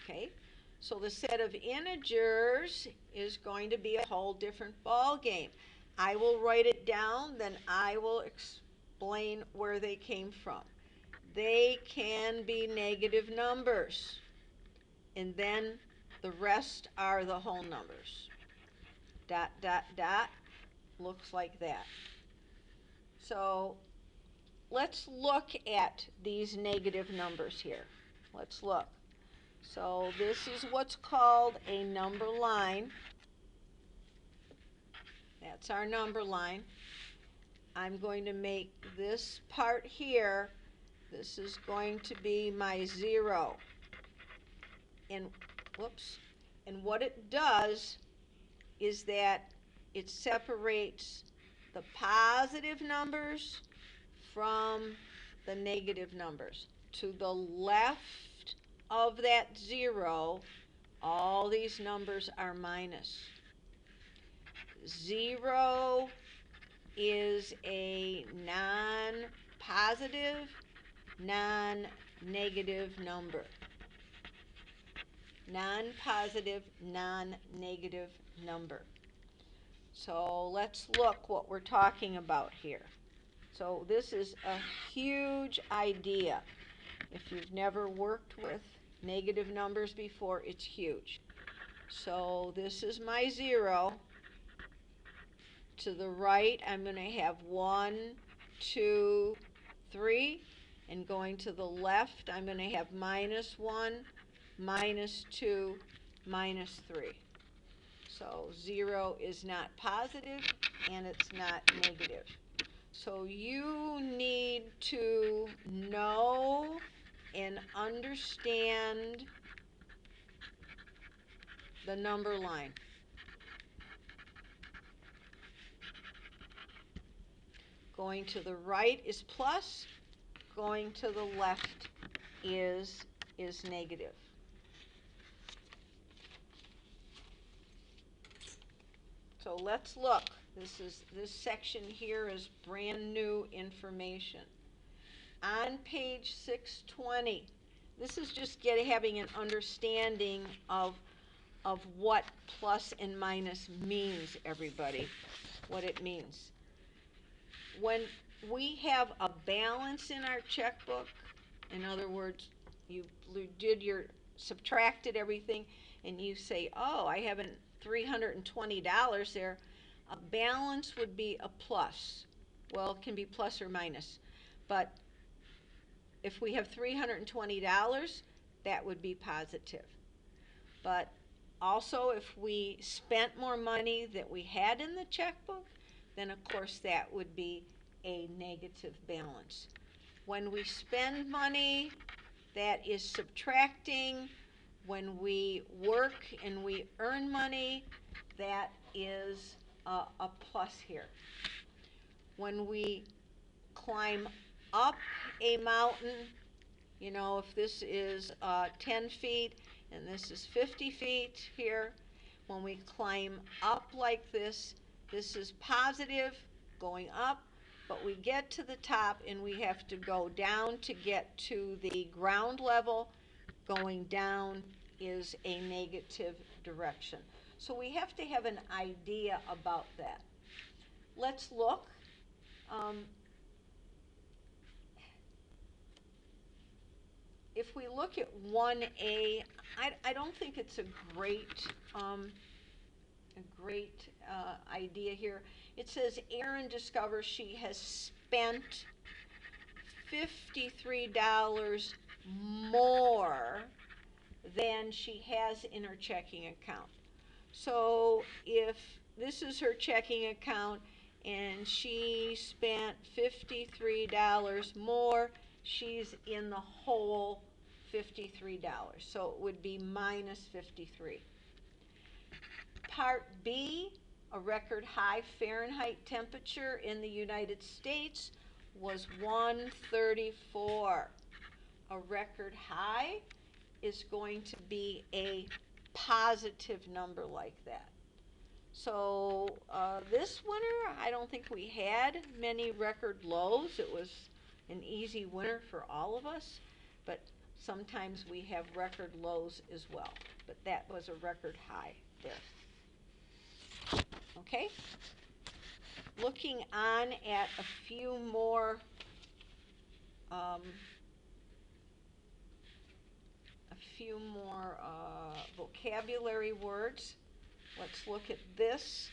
Okay? So the set of integers is going to be a whole different ball game. I will write it down, then I will explain where they came from. They can be negative numbers. And then the rest are the whole numbers. Dot, dot, dot. Looks like that. So let's look at these negative numbers here. Let's look. So this is what's called a number line. That's our number line. I'm going to make this part here, this is going to be my 0. And, whoops, and what it does is that it separates the positive numbers from the negative numbers. To the left of that 0, all these numbers are minus. 0 is a non-positive, non-negative number. Non-positive, non-negative number. So let's look what we're talking about here. So this is a huge idea. If you've never worked with negative numbers before, it's huge. So this is my 0. To the right, I'm going to have 1, 2, 3. And going to the left, I'm going to have minus 1, minus 2, minus 3. So 0 is not positive, and it's not negative. So you need to know and understand the number line. Going to the right is plus, going to the left is negative. So let's look. This section here is brand new information. On page 620, this is just having an understanding of what plus and minus means, everybody, what it means. When we have a balance in our checkbook, in other words, you subtracted everything, and you say, oh, I have $320 there, a balance would be a plus. Well, it can be plus or minus, but if we have $320, that would be positive. But also, if we spent more money than we had in the checkbook, then of course that would be a negative balance. When we spend money, that is subtracting. When we work and we earn money, that is a plus here. When we climb up a mountain, you know, if this is 10 feet and this is 50 feet here, when we climb up like this is positive, going up, but we get to the top and we have to go down to get to the ground level. Going down is a negative direction. So we have to have an idea about that. Let's look. If we look at 1A, I don't think it's a great idea here. It says Erin discovers she has spent $53 more than she has in her checking account. So if this is her checking account and she spent $53 more, she's in the hole $53. So it would be minus 53. Part B, a record high Fahrenheit temperature in the United States was 134. A record high is going to be a positive number like that. So this winter, I don't think we had many record lows. It was an easy winter for all of us, but sometimes we have record lows as well. But that was a record high there. Okay? Looking on at a few more vocabulary words. Let's look at this.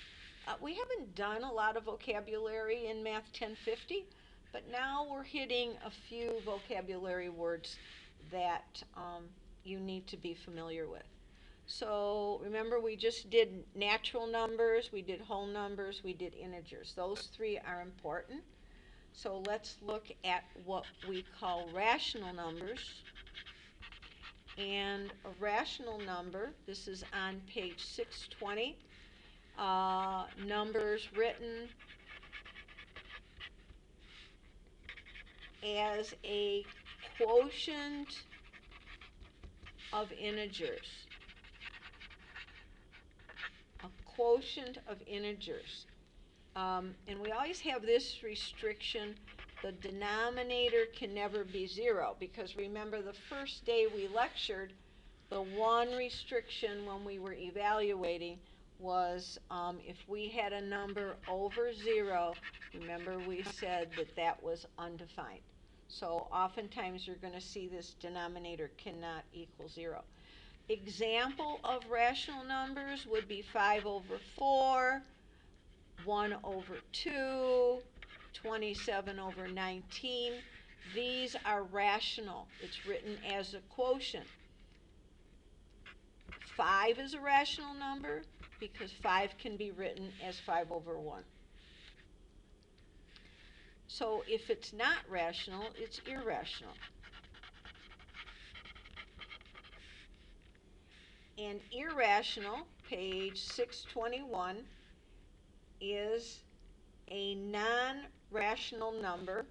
We haven't done a lot of vocabulary in Math 1050, but now we're hitting a few vocabulary words that you need to be familiar with. So remember, we just did natural numbers, we did whole numbers, we did integers. Those three are important. So let's look at what we call rational numbers. And a rational number, this is on page 620, numbers written as a quotient of integers. A quotient of integers. And we always have this restriction: the denominator can never be 0, because remember the first day we lectured, the one restriction when we were evaluating was if we had a number over 0, remember we said that that was undefined. So oftentimes you're going to see this denominator cannot equal 0. Example of rational numbers would be 5 over 4, 1 over 2, 27 over 19. These are rational. It's written as a quotient. 5 is a rational number because 5 can be written as 5 over 1. So if it's not rational, it's irrational. And irrational, page 621, is a non-rational number,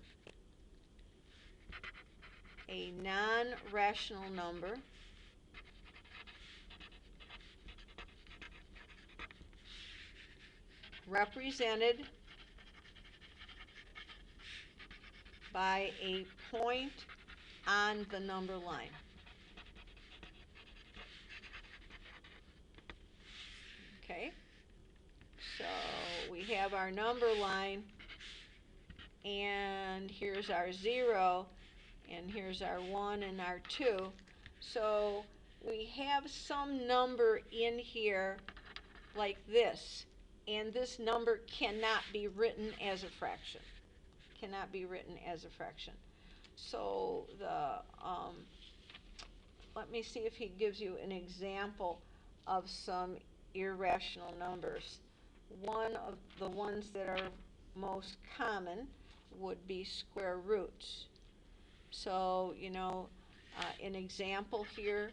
represented by a point on the number line. Okay, so we have our number line, and here's our 0, and here's our 1 and our 2. So we have some number in here like this, and this number cannot be written as a fraction. Cannot be written as a fraction. So let me see if he gives you an example of some irrational numbers. One of the ones that are most common would be square roots. So, you know, an example here,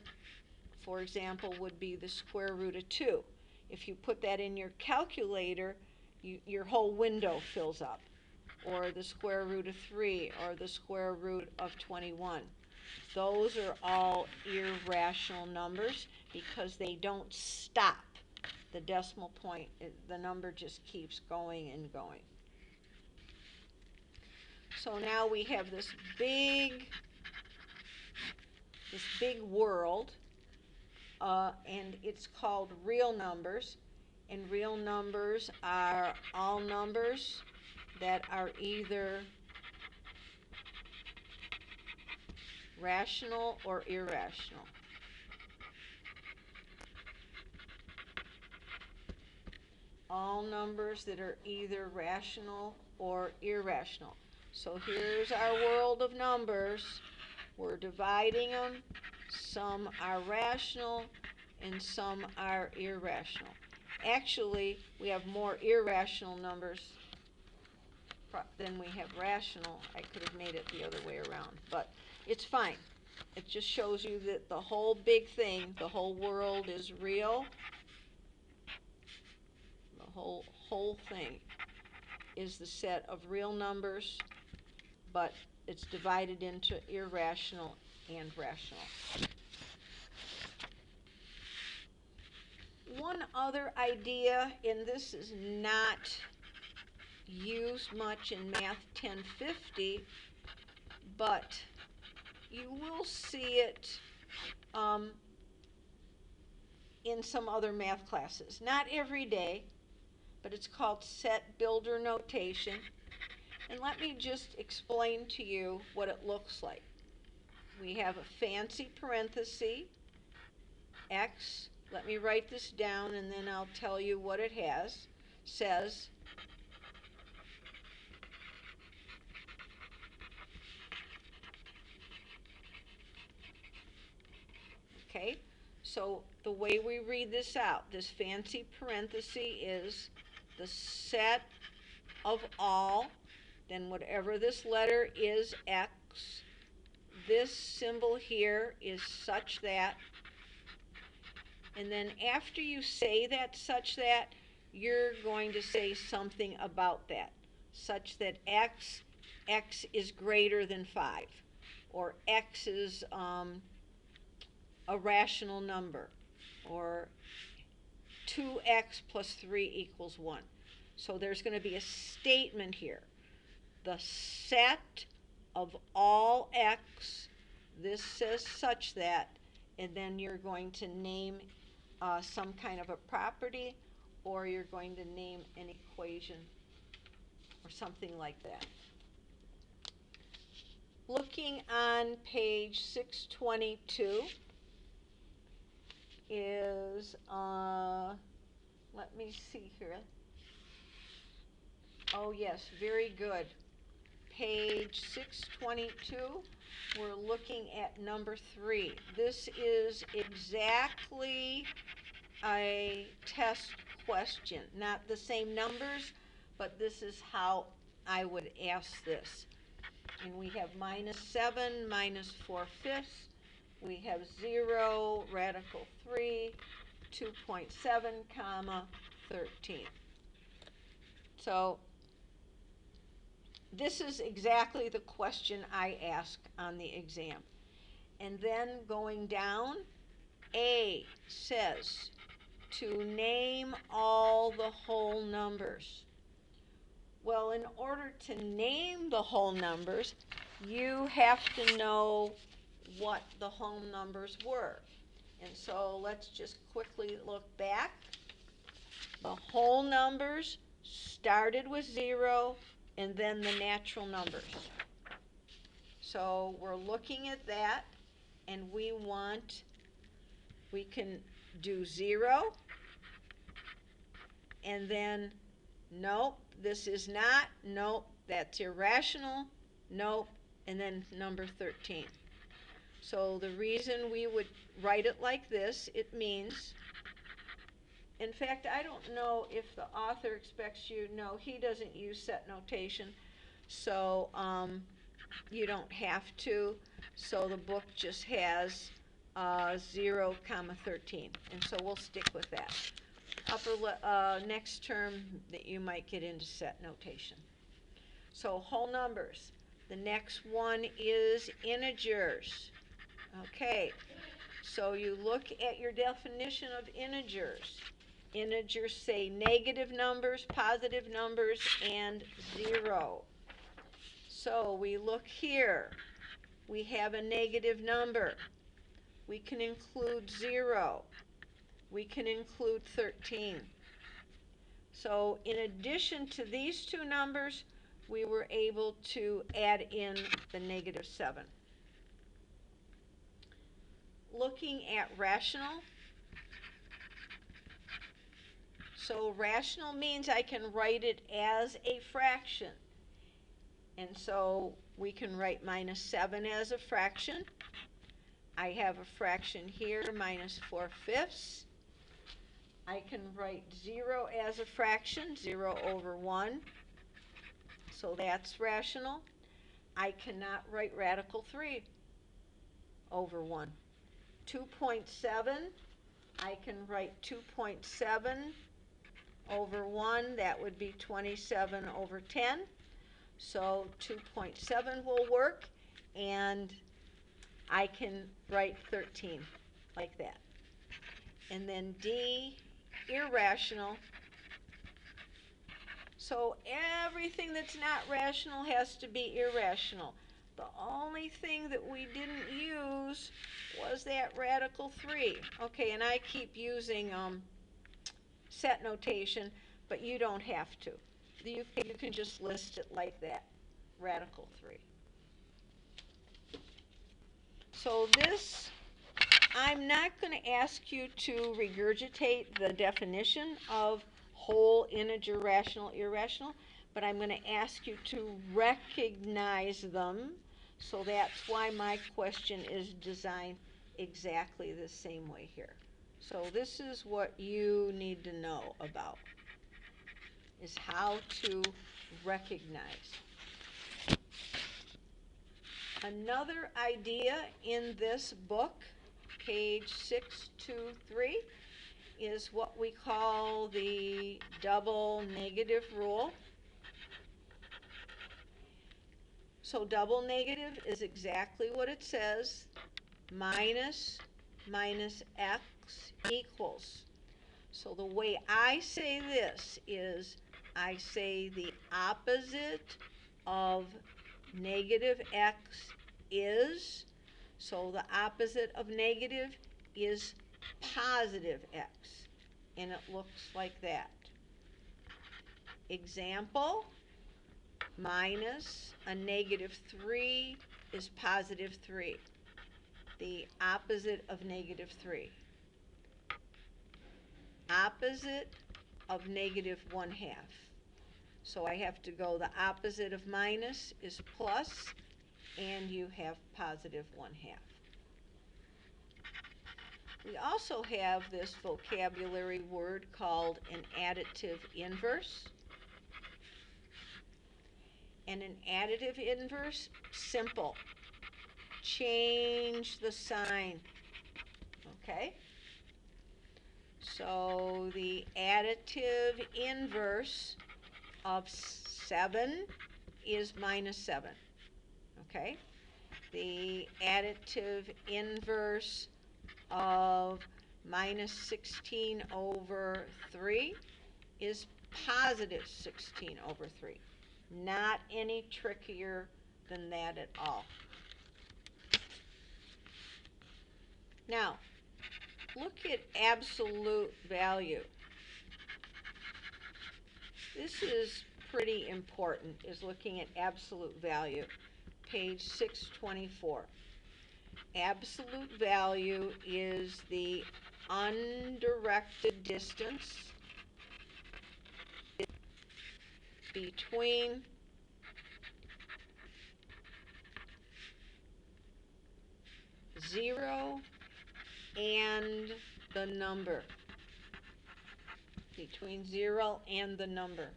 for example, would be the square root of 2. If you put that in your calculator, your whole window fills up. Or the square root of 3, or the square root of 21. Those are all irrational numbers because they don't stop. The decimal point, the number just keeps going and going. So now we have this big world, and it's called real numbers. And real numbers are all numbers that are either rational or irrational. All numbers that are either rational or irrational. So here's our world of numbers. We're dividing them some are rational, and some are irrational. Actually, we have more irrational numbers than we have rational. I could have made it the other way around, but it's fine. It just shows you that the whole big thing, the whole world is real. The whole thing is the set of real numbers, but it's divided into irrational and rational. One other idea, and this is not used much in Math 1050, but you will see it in some other math classes. Not every day, but it's called set builder notation. And let me just explain to you what it looks like. We have a fancy parenthesis, x. Let me write this down and then I'll tell you what it has. Says okay, so the way we read this out, this fancy parenthesis is the set of all, then whatever this letter is, x. This symbol here is such that, and then after you say that such that, you're going to say something about that, such that x is greater than 5, or x is a rational number, or 2x plus 3 equals 1. So there's going to be a statement here. The set of all x, this says such that, and then you're going to name some kind of a property, or you're going to name an equation or something like that. Looking on page 622 is, let me see here. Oh yes, very good. Page 622, we're looking at number 3. This is exactly a test question. Not the same numbers, but this is how I would ask this. And we have -7, -4/5. We have 0, radical 3, 2.7, comma, 13. So this is exactly the question I ask on the exam. And then going down, A says to name all the whole numbers. Well, in order to name the whole numbers, you have to know what the whole numbers were. And so let's just quickly look back. The whole numbers started with 0 and then the natural numbers. So we're looking at that, and we can do 0, and then nope, this is not, nope, that's irrational, nope, and then number 13. So the reason we would write it like this, it means, in fact, I don't know if the author expects you, no, he doesn't use set notation, so you don't have to. So the book just has 0, 13, and so we'll stick with that. Next term that you might get into set notation. So whole numbers. The next one is integers. Okay, so you look at your definition of integers. Integers say negative numbers, positive numbers, and 0. So we look here. We have a negative number. We can include 0. We can include 13. So in addition to these two numbers, we were able to add in the -7. Looking at rational. So rational means I can write it as a fraction. And so we can write -7 as a fraction. I have a fraction here, minus 4/5. I can write 0 as a fraction, 0 over 1. So that's rational. I cannot write radical 3 over 1. 2.7, I can write 2.7 over 1. That would be 27 over 10. So 2.7 will work, and I can write 13 like that. And then D, irrational. So everything that's not rational has to be irrational. The only thing that we didn't use was that radical 3. Okay, and I keep using set notation, but you don't have to. You can just list it like that, radical 3. So this, I'm not going to ask you to regurgitate the definition of whole, integer, rational, irrational, but I'm going to ask you to recognize them. So that's why my question is designed exactly the same way here. So this is what you need to know about, is how to recognize. Another idea in this book, page 623, is what we call the double negative rule. So double negative is exactly what it says, minus x equals. So the way I say this is I say the opposite of negative x is, so the opposite of negative is positive x, and it looks like that. Example, minus a negative 3 is positive 3, the opposite of negative 3. Opposite of negative 1/2. So I have to go, the opposite of minus is plus, and you have positive 1/2. We also have this vocabulary word called an additive inverse. And an additive inverse, simple. Change the sign. Okay? So the additive inverse of 7 is minus 7. Okay? The additive inverse of minus 16 over 3 is positive 16 over 3. Not any trickier than that at all. Now, look at absolute value. This is pretty important, is looking at absolute value. Page 624. Absolute value is the undirected distance between zero and the number. Between 0 and the number.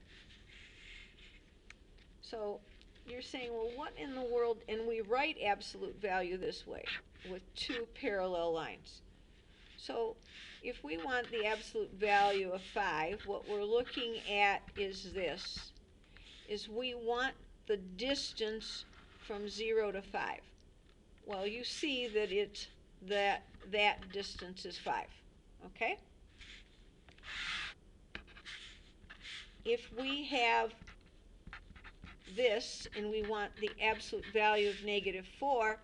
So you're saying, well, what in the world? And we write absolute value this way, with 2 parallel lines. So if we want the absolute value of 5, what we're looking at is this, is we want the distance from 0 to 5. Well, you see that it's that distance is 5, okay? If we have this and we want the absolute value of negative 4,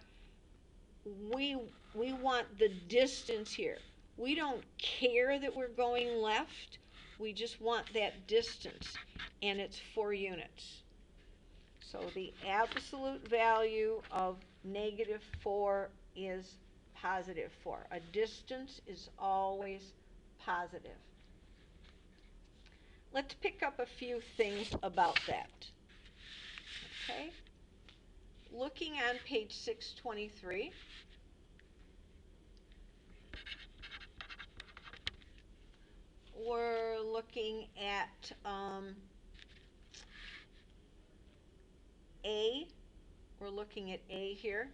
we want the distance here. We don't care that we're going left. We just want that distance, and it's 4 units. So the absolute value of negative 4 is positive 4. A distance is always positive. Let's pick up a few things about that. Okay? Looking on page 623, we're looking at A. We're looking at A here.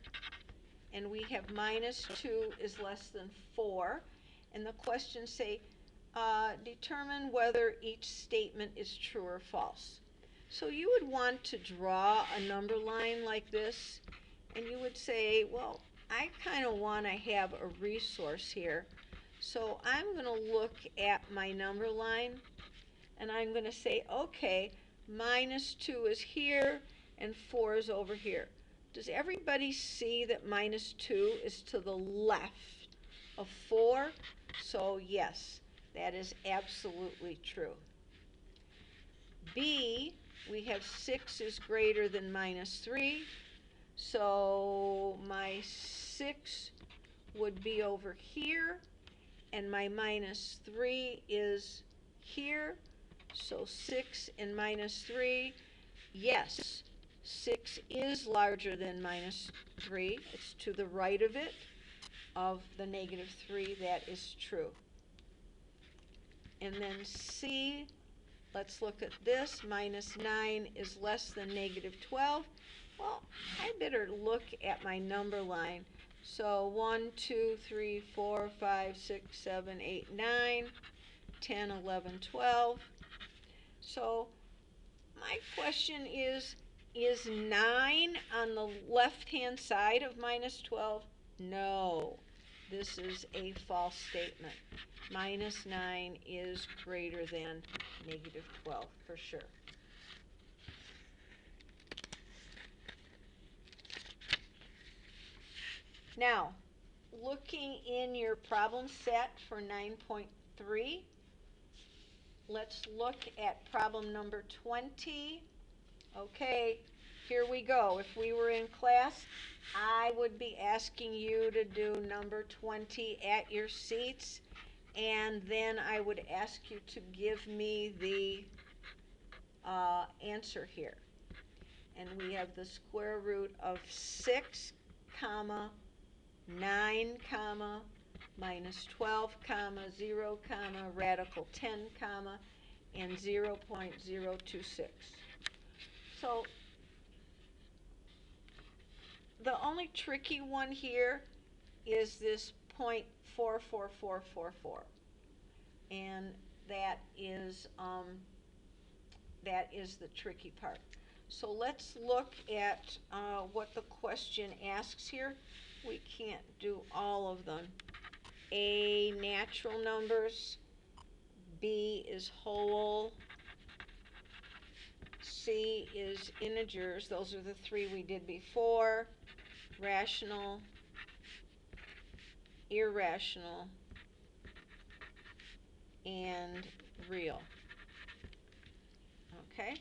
And we have minus 2 is less than 4. And the questions say, determine whether each statement is true or false. So you would want to draw a number line like this, and you would say, well, I kind of want to have a resource here. So I'm going to look at my number line, and I'm going to say, okay, minus 2 is here, and 4 is over here. Does everybody see that minus 2 is to the left of 4? So yes, that is absolutely true. B, we have 6 is greater than minus 3. So my 6 would be over here, and my minus 3 is here. So 6 and minus 3, yes, 6 is larger than minus 3. It's to the right of it, of the negative 3. That is true. And then C, let's look at this. Minus 9 is less than negative 12. Well, I better look at my number line. So 1, 2, 3, 4, 5, 6, 7, 8, 9, 10, 11, 12. So my question is 9 on the left-hand side of minus 12? No, this is a false statement. Minus 9 is greater than negative 12 for sure. Now, looking in your problem set for 9.3, let's look at problem number 20. Okay, here we go. If we were in class, I would be asking you to do number 20 at your seats, and then I would ask you to give me the answer here. And we have the square root of 6, comma, 9, comma, minus 12, comma, 0, comma, radical 10, comma, and 0.026. So the only tricky one here is this 0.44444, and that is the tricky part. So let's look at what the question asks here. We can't do all of them. A, natural numbers. B is whole. C is integers. Those are the 3 we did before. Rational, irrational, and real. Okay?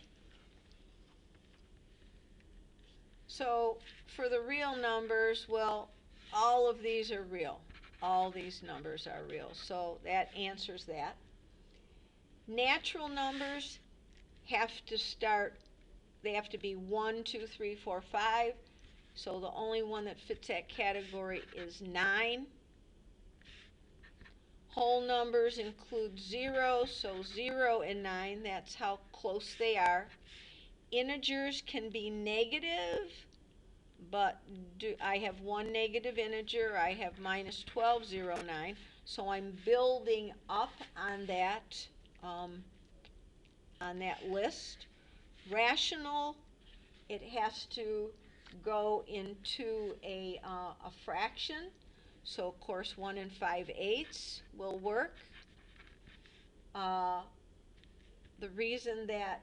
So for the real numbers, well, all of these are real. All these numbers are real. So that answers that. Natural numbers have to start, they have to be 1, 2, 3, 4, 5. So the only one that fits that category is 9. Whole numbers include 0, so 0 and 9, that's how close they are. Integers can be negative, but I have one negative integer. I have minus 12, 0, 9. So I'm building up on that list. Rational, it has to go into a fraction. So of course 1 and 5/8 will work. The reason that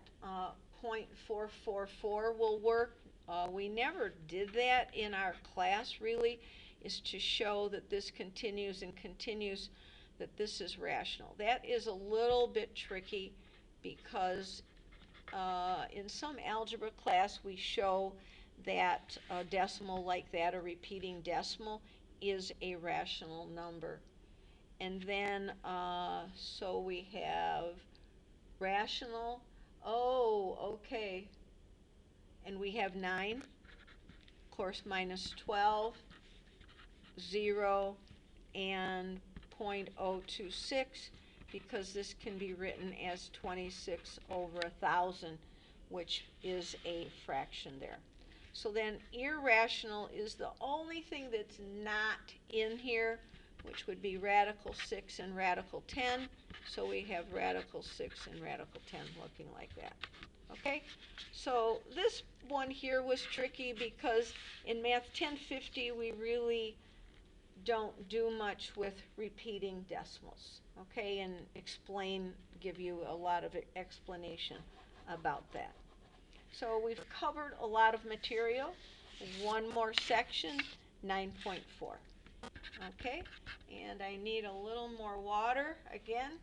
0.444 will work, we never did that in our class really, is to show that this continues and continues, that this is rational. That is a little bit tricky because in some algebra class we show that a decimal like that, a repeating decimal, is a rational number. And then, so we have rational, oh, okay, and we have 9, of course, minus 12, 0, and 0.026. because this can be written as 26 over 1,000, which is a fraction there. So then irrational is the only thing that's not in here, which would be radical 6 and radical 10. So we have radical 6 and radical 10 looking like that. Okay? So this one here was tricky because in Math 1050 we really don't do much with repeating decimals. Okay? And give you a lot of explanation about that. So we've covered a lot of material. One more section, 9.4. Okay, and I need a little more water again.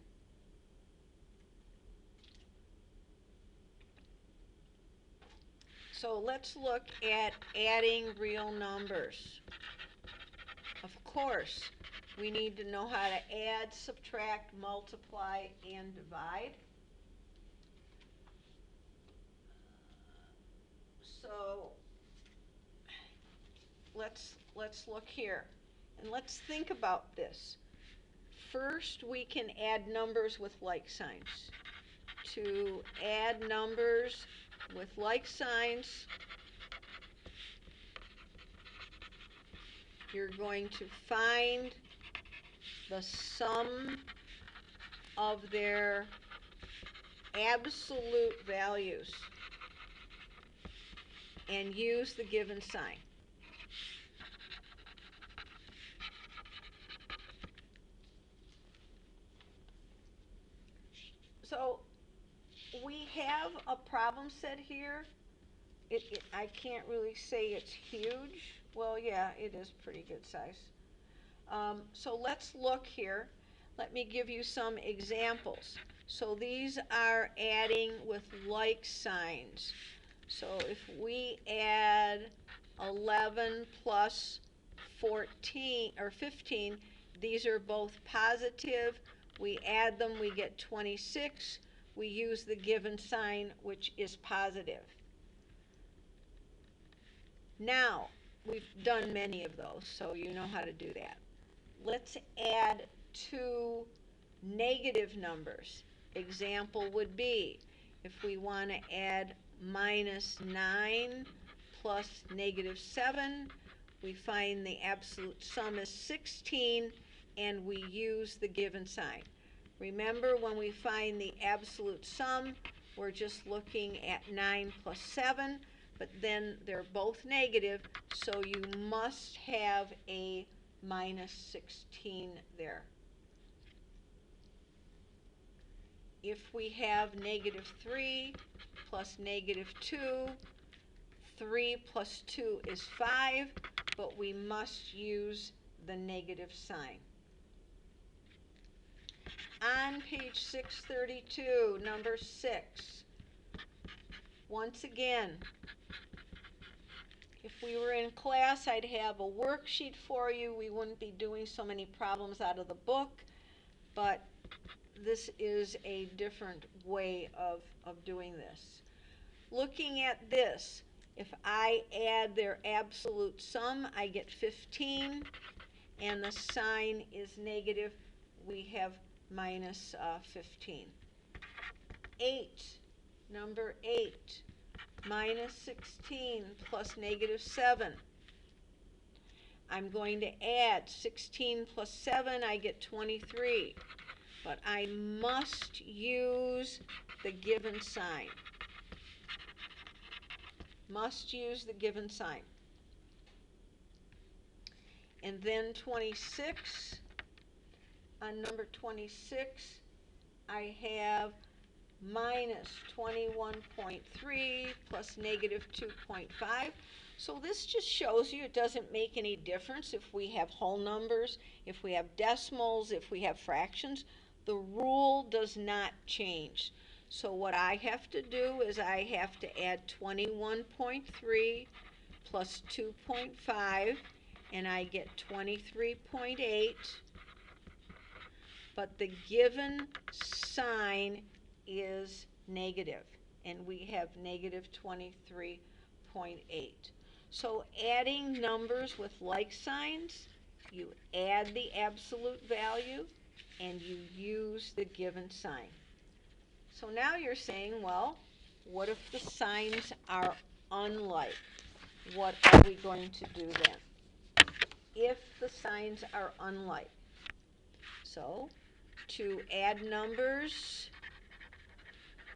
So let's look at adding real numbers. Of course, we need to know how to add, subtract, multiply, and divide. So let's look here, and let's think about this. First, we can add numbers with like signs. To add numbers with like signs, you're going to find the sum of their absolute values and use the given sign. So we have a problem set here. I can't really say it's huge. Well, yeah, it is pretty good size. So let's look here. Let me give you some examples. So these are adding with like signs. So if we add 11 plus 14 or 15, these are both positive. We add them, we get 26. We use the given sign, which is positive. Now, we've done many of those, so you know how to do that. Let's add two negative numbers. Example would be, if we want to add minus 9 plus negative 7, we find the absolute sum is 16, and we use the given sign. Remember, when we find the absolute sum, we're just looking at 9 plus 7, but then they're both negative, so you must have a minus 16 there. If we have negative 3 plus negative 2, 3 plus 2 is 5, but we must use the negative sign. On page 632, number 6, once again, if we were in class, I'd have a worksheet for you. We wouldn't be doing so many problems out of the book, but this is a different way of doing this. Looking at this, if I add their absolute sum, I get 15, and the sign is negative. We have minus 15. 8, number 8, minus 16 plus negative 7. I'm going to add 16 plus 7, I get 23. But I must use the given sign. Must use the given sign. And then 26, on number 26, I have minus 21.3 plus negative 2.5. So this just shows you it doesn't make any difference if we have whole numbers, if we have decimals, if we have fractions. The rule does not change. So what I have to do is I have to add 21.3 plus 2.5, and I get 23.8. But the given sign is negative, and we have negative 23.8. So adding numbers with like signs, you add the absolute value, and you use the given sign. So now you're saying, well, what if the signs are unlike? What are we going to do then? If the signs are unlike. So, to add numbers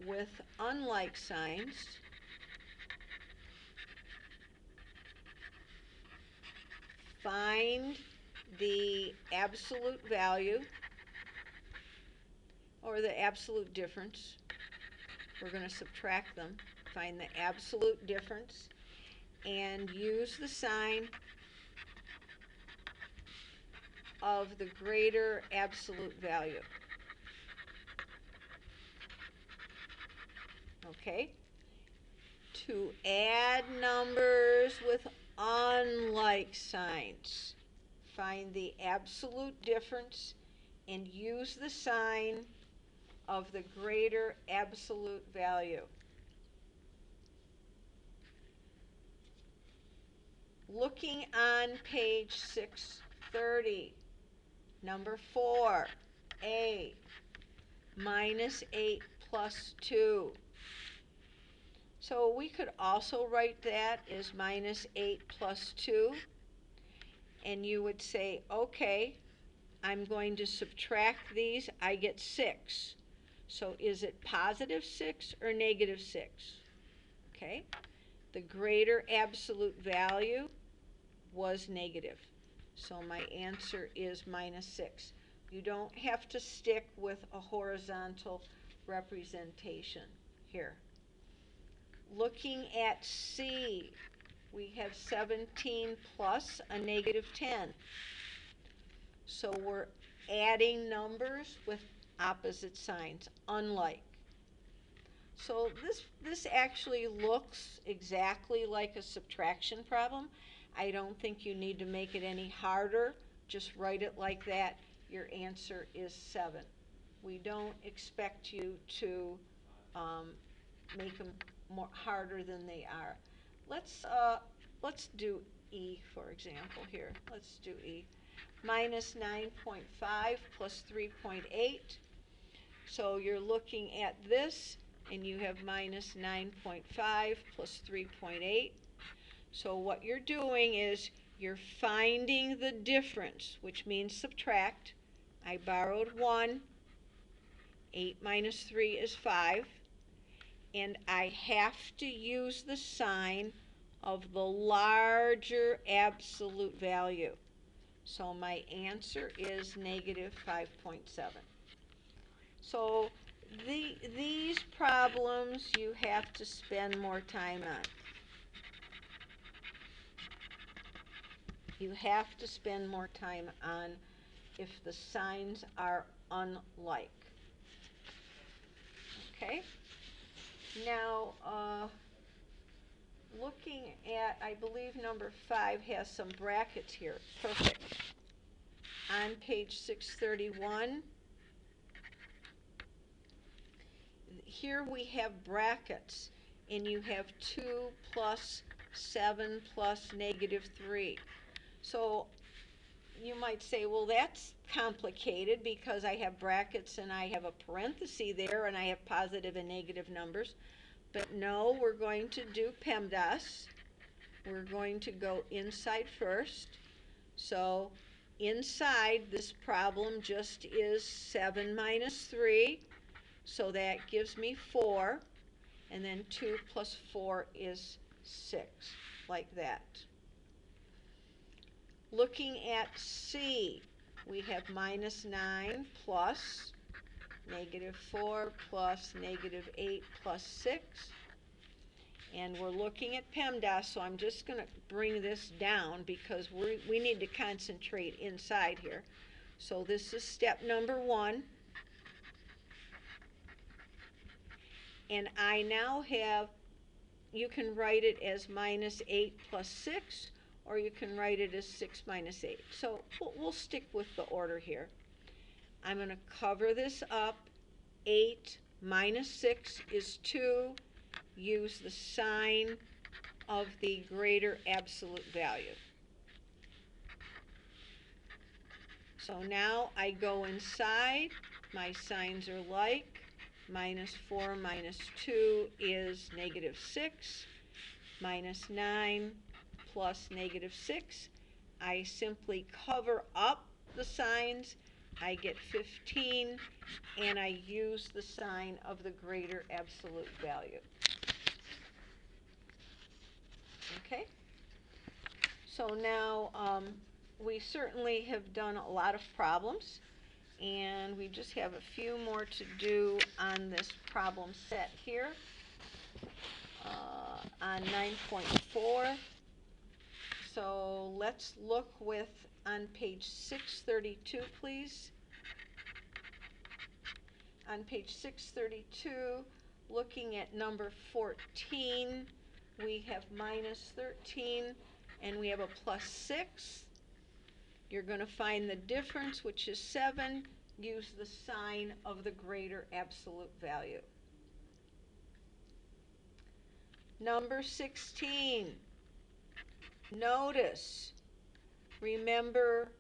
with unlike signs, find the absolute value or the absolute difference. We're going to subtract them. Find the absolute difference and use the sign of the greater absolute value. Okay? To add numbers with unlike signs, find the absolute difference and use the sign of the greater absolute value. Looking on page 630, number 4, A, minus 8 plus 2. So we could also write that as minus 8 plus 2. And you would say, okay, I'm going to subtract these. I get 6. So is it positive 6 or negative 6? Okay. The greater absolute value was negative. So my answer is minus 6. You don't have to stick with a horizontal representation here. Looking at C, we have 17 plus a negative 10. So we're adding numbers with opposite signs, unlike. So this actually looks exactly like a subtraction problem. I don't think you need to make it any harder. Just write it like that. Your answer is 7. We don't expect you to make them more harder than they are. Let's do E, for example, here. Let's do E. Minus 9.5 plus 3.8. So you're looking at this, and you have minus 9.5 plus 3.8. So what you're doing is you're finding the difference, which means subtract. I borrowed 1. 8 minus 3 is 5. And I have to use the sign of the larger absolute value. So my answer is negative 5.7. So these problems you have to spend more time on. You have to spend more time on if the signs are unlike. Okay? Now, looking at, I believe number 5 has some brackets here. Perfect. On page 631, here we have brackets, and you have 2 plus 7 plus negative 3. So you might say, well, that's complicated because I have brackets and I have a parenthesis there and I have positive and negative numbers. But no, we're going to do PEMDAS. We're going to go inside first. So inside this problem just is 7 minus 3. So that gives me 4. And then 2 plus 4 is 6, like that. Looking at C, we have minus 9 plus negative 4 plus negative 8 plus 6. And we're looking at PEMDAS, so I'm just going to bring this down because we need to concentrate inside here. So this is step number 1. And I now have, you can write it as minus 8 plus 6, or you can write it as 6 minus 8. So we'll stick with the order here. I'm going to cover this up. 8 minus 6 is 2. Use the sign of the greater absolute value. So now I go inside, my signs are like, minus 4 minus 2 is negative 6, minus 9 plus negative 6. I simply cover up the signs, I get 15, and I use the sign of the greater absolute value. Okay? So now we certainly have done a lot of problems, and we just have a few more to do on this problem set here on 9.4. So let's look on page 632, please. On page 632, looking at number 14, we have minus 13, and we have a plus 6. You're going to find the difference, which is 7. Use the sign of the greater absolute value. Number 16. Notice, remember,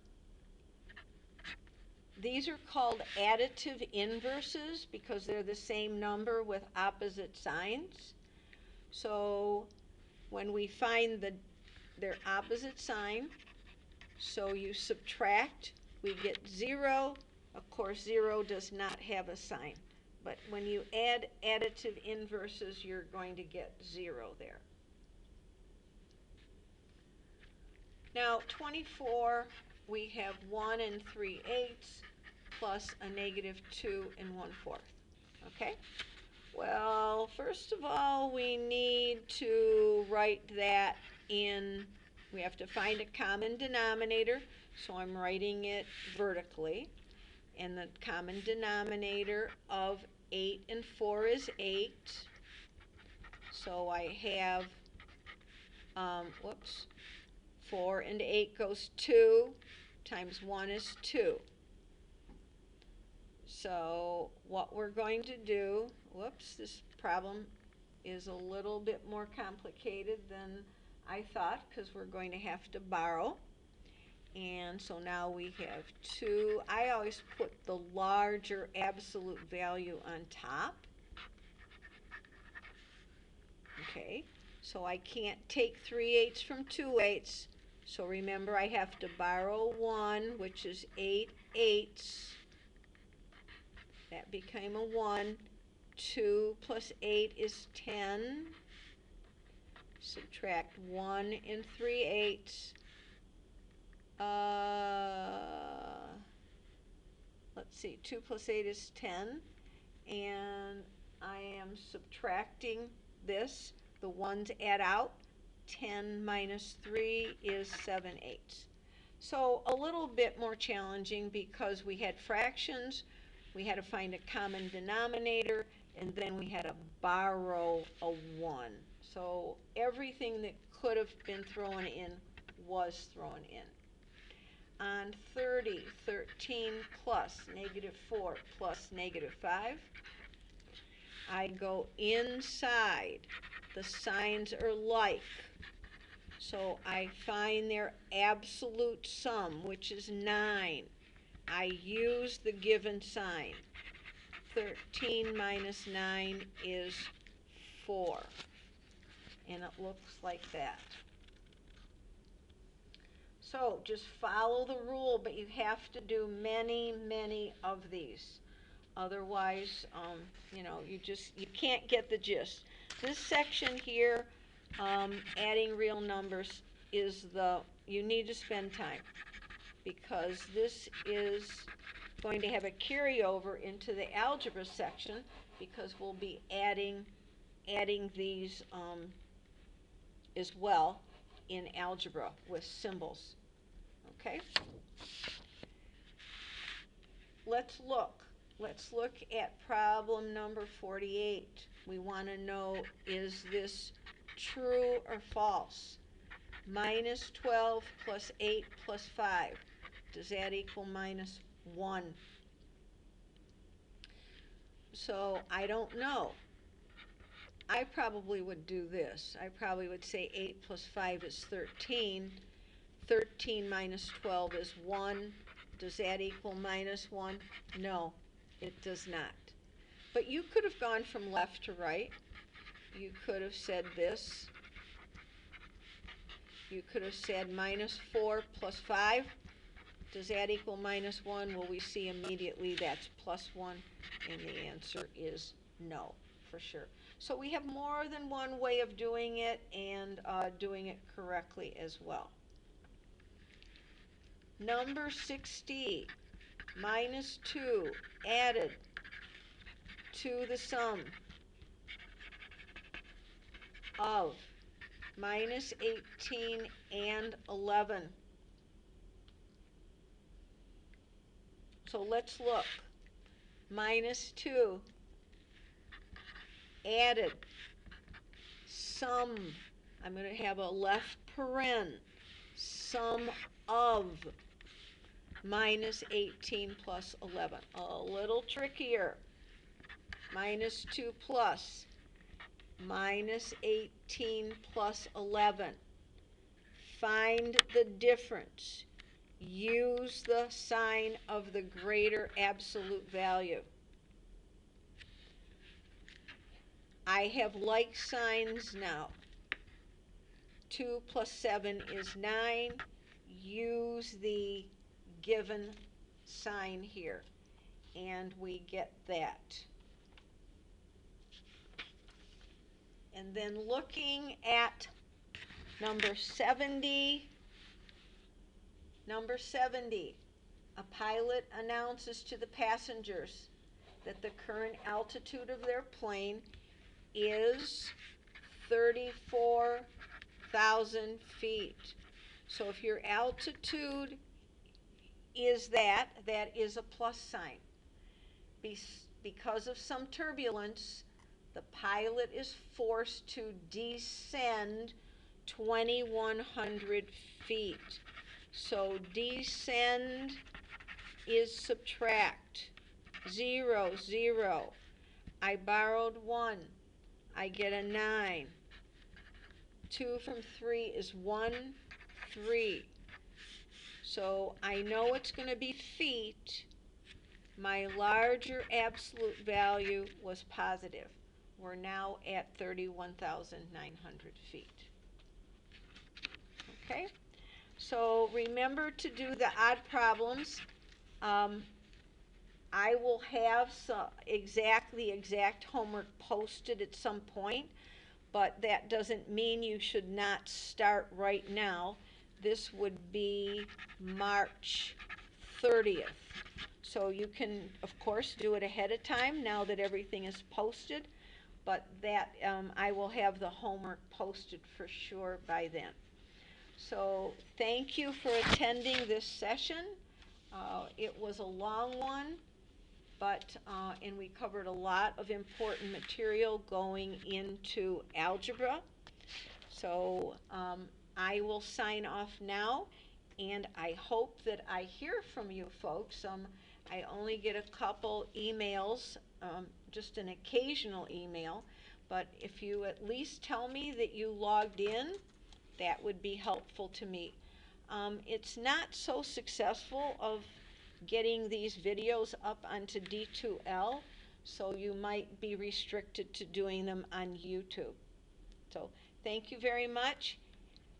these are called additive inverses because they're the same number with opposite signs. So when we find their opposite sign, so you subtract, we get 0. Of course, 0 does not have a sign. But when you add additive inverses, you're going to get 0 there. Now, 24, we have 1 3/8 plus a negative 2 1/4. Okay? Well, first of all, we need to write that in, we have to find a common denominator, so I'm writing it vertically. And the common denominator of 8 and 4 is 8. So I have, 4 and 8 goes 2, times 1 is 2. So what we're going to do, this problem is a little bit more complicated than I thought because we're going to have to borrow. And so now we have 2. I always put the larger absolute value on top. Okay, so I can't take 3/8 from 2/8. So remember, I have to borrow 1, which is 8/8. That became a 1. 2 plus 8 is 10. Subtract 1 3/8. Let's see, 2 plus 8 is 10. And I am subtracting this. The ones add out. 10 minus 3 is 7/8. So a little bit more challenging because we had fractions, we had to find a common denominator, and then we had to borrow a 1. So everything that could have been thrown in was thrown in. On 30, 13 plus negative 4 plus negative 5, I go inside. The signs are like. So I find their absolute sum, which is 9. I use the given sign. 13 minus 9 is 4. And it looks like that. So just follow the rule, but you have to do many, many of these. Otherwise, you can't get the gist. This section here, adding real numbers, you need to spend time because this is going to have a carryover into the algebra section because we'll be adding these as well in algebra with symbols. Okay? Let's look at problem number 48. We want to know, is this true or false? Minus 12 plus 8 plus 5. Does that equal minus 1? So I don't know. I probably would do this. I probably would say 8 plus 5 is 13. 13 minus 12 is 1. Does that equal -1? No, it does not. But you could have gone from left to right. You could have said this. You could have said -4 plus 5. Does that equal -1? Well, we see immediately that's +1, and the answer is no, for sure. So we have more than one way of doing it, and doing it correctly as well. Number 60, -2 added to the sum of -18 and 11. So let's look. -2 added sum. I'm going to have a left paren. Sum of -18 plus 11. A little trickier. -2 plus -18 plus 11. Find the difference. Use the sign of the greater absolute value. I have like signs now. 2 plus 7 is 9. Use the given sign here, and we get that. And then looking at number 70, a pilot announces to the passengers that the current altitude of their plane is 34,000 feet. So if your altitude is that is a plus sign. Because of some turbulence, the pilot is forced to descend 2,100 feet. So descend is subtract. 0, 0. I borrowed 1. I get a 9. 2 from 3 is 1, 3. So I know it's going to be feet. My larger absolute value was positive. We're now at 31,900 feet. Okay? So remember to do the odd problems. I will have the exact homework posted at some point, but that doesn't mean you should not start right now. This would be March 30th. So you can, of course, do it ahead of time now that everything is posted, but that I will have the homework posted for sure by then. So thank you for attending this session. It was a long one, but and we covered a lot of important material going into algebra. So I will sign off now, and I hope that I hear from you folks. I only get a couple emails, just an occasional email, but if you at least tell me that you logged in, that would be helpful to me. It's not so successful of getting these videos up onto D2L, so you might be restricted to doing them on YouTube. So thank you very much.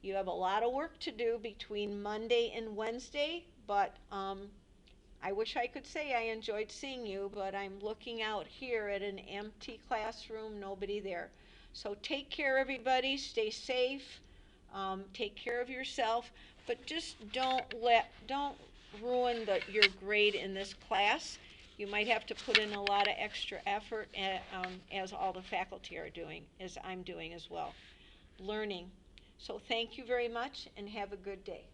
You have a lot of work to do between Monday and Wednesday, but I wish I could say I enjoyed seeing you, but I'm looking out here at an empty classroom, nobody there. So take care, everybody. Stay safe. Take care of yourself, but just don't ruin your grade in this class. You might have to put in a lot of extra effort, as all the faculty are doing, as I'm doing as well, learning. So thank you very much, and have a good day.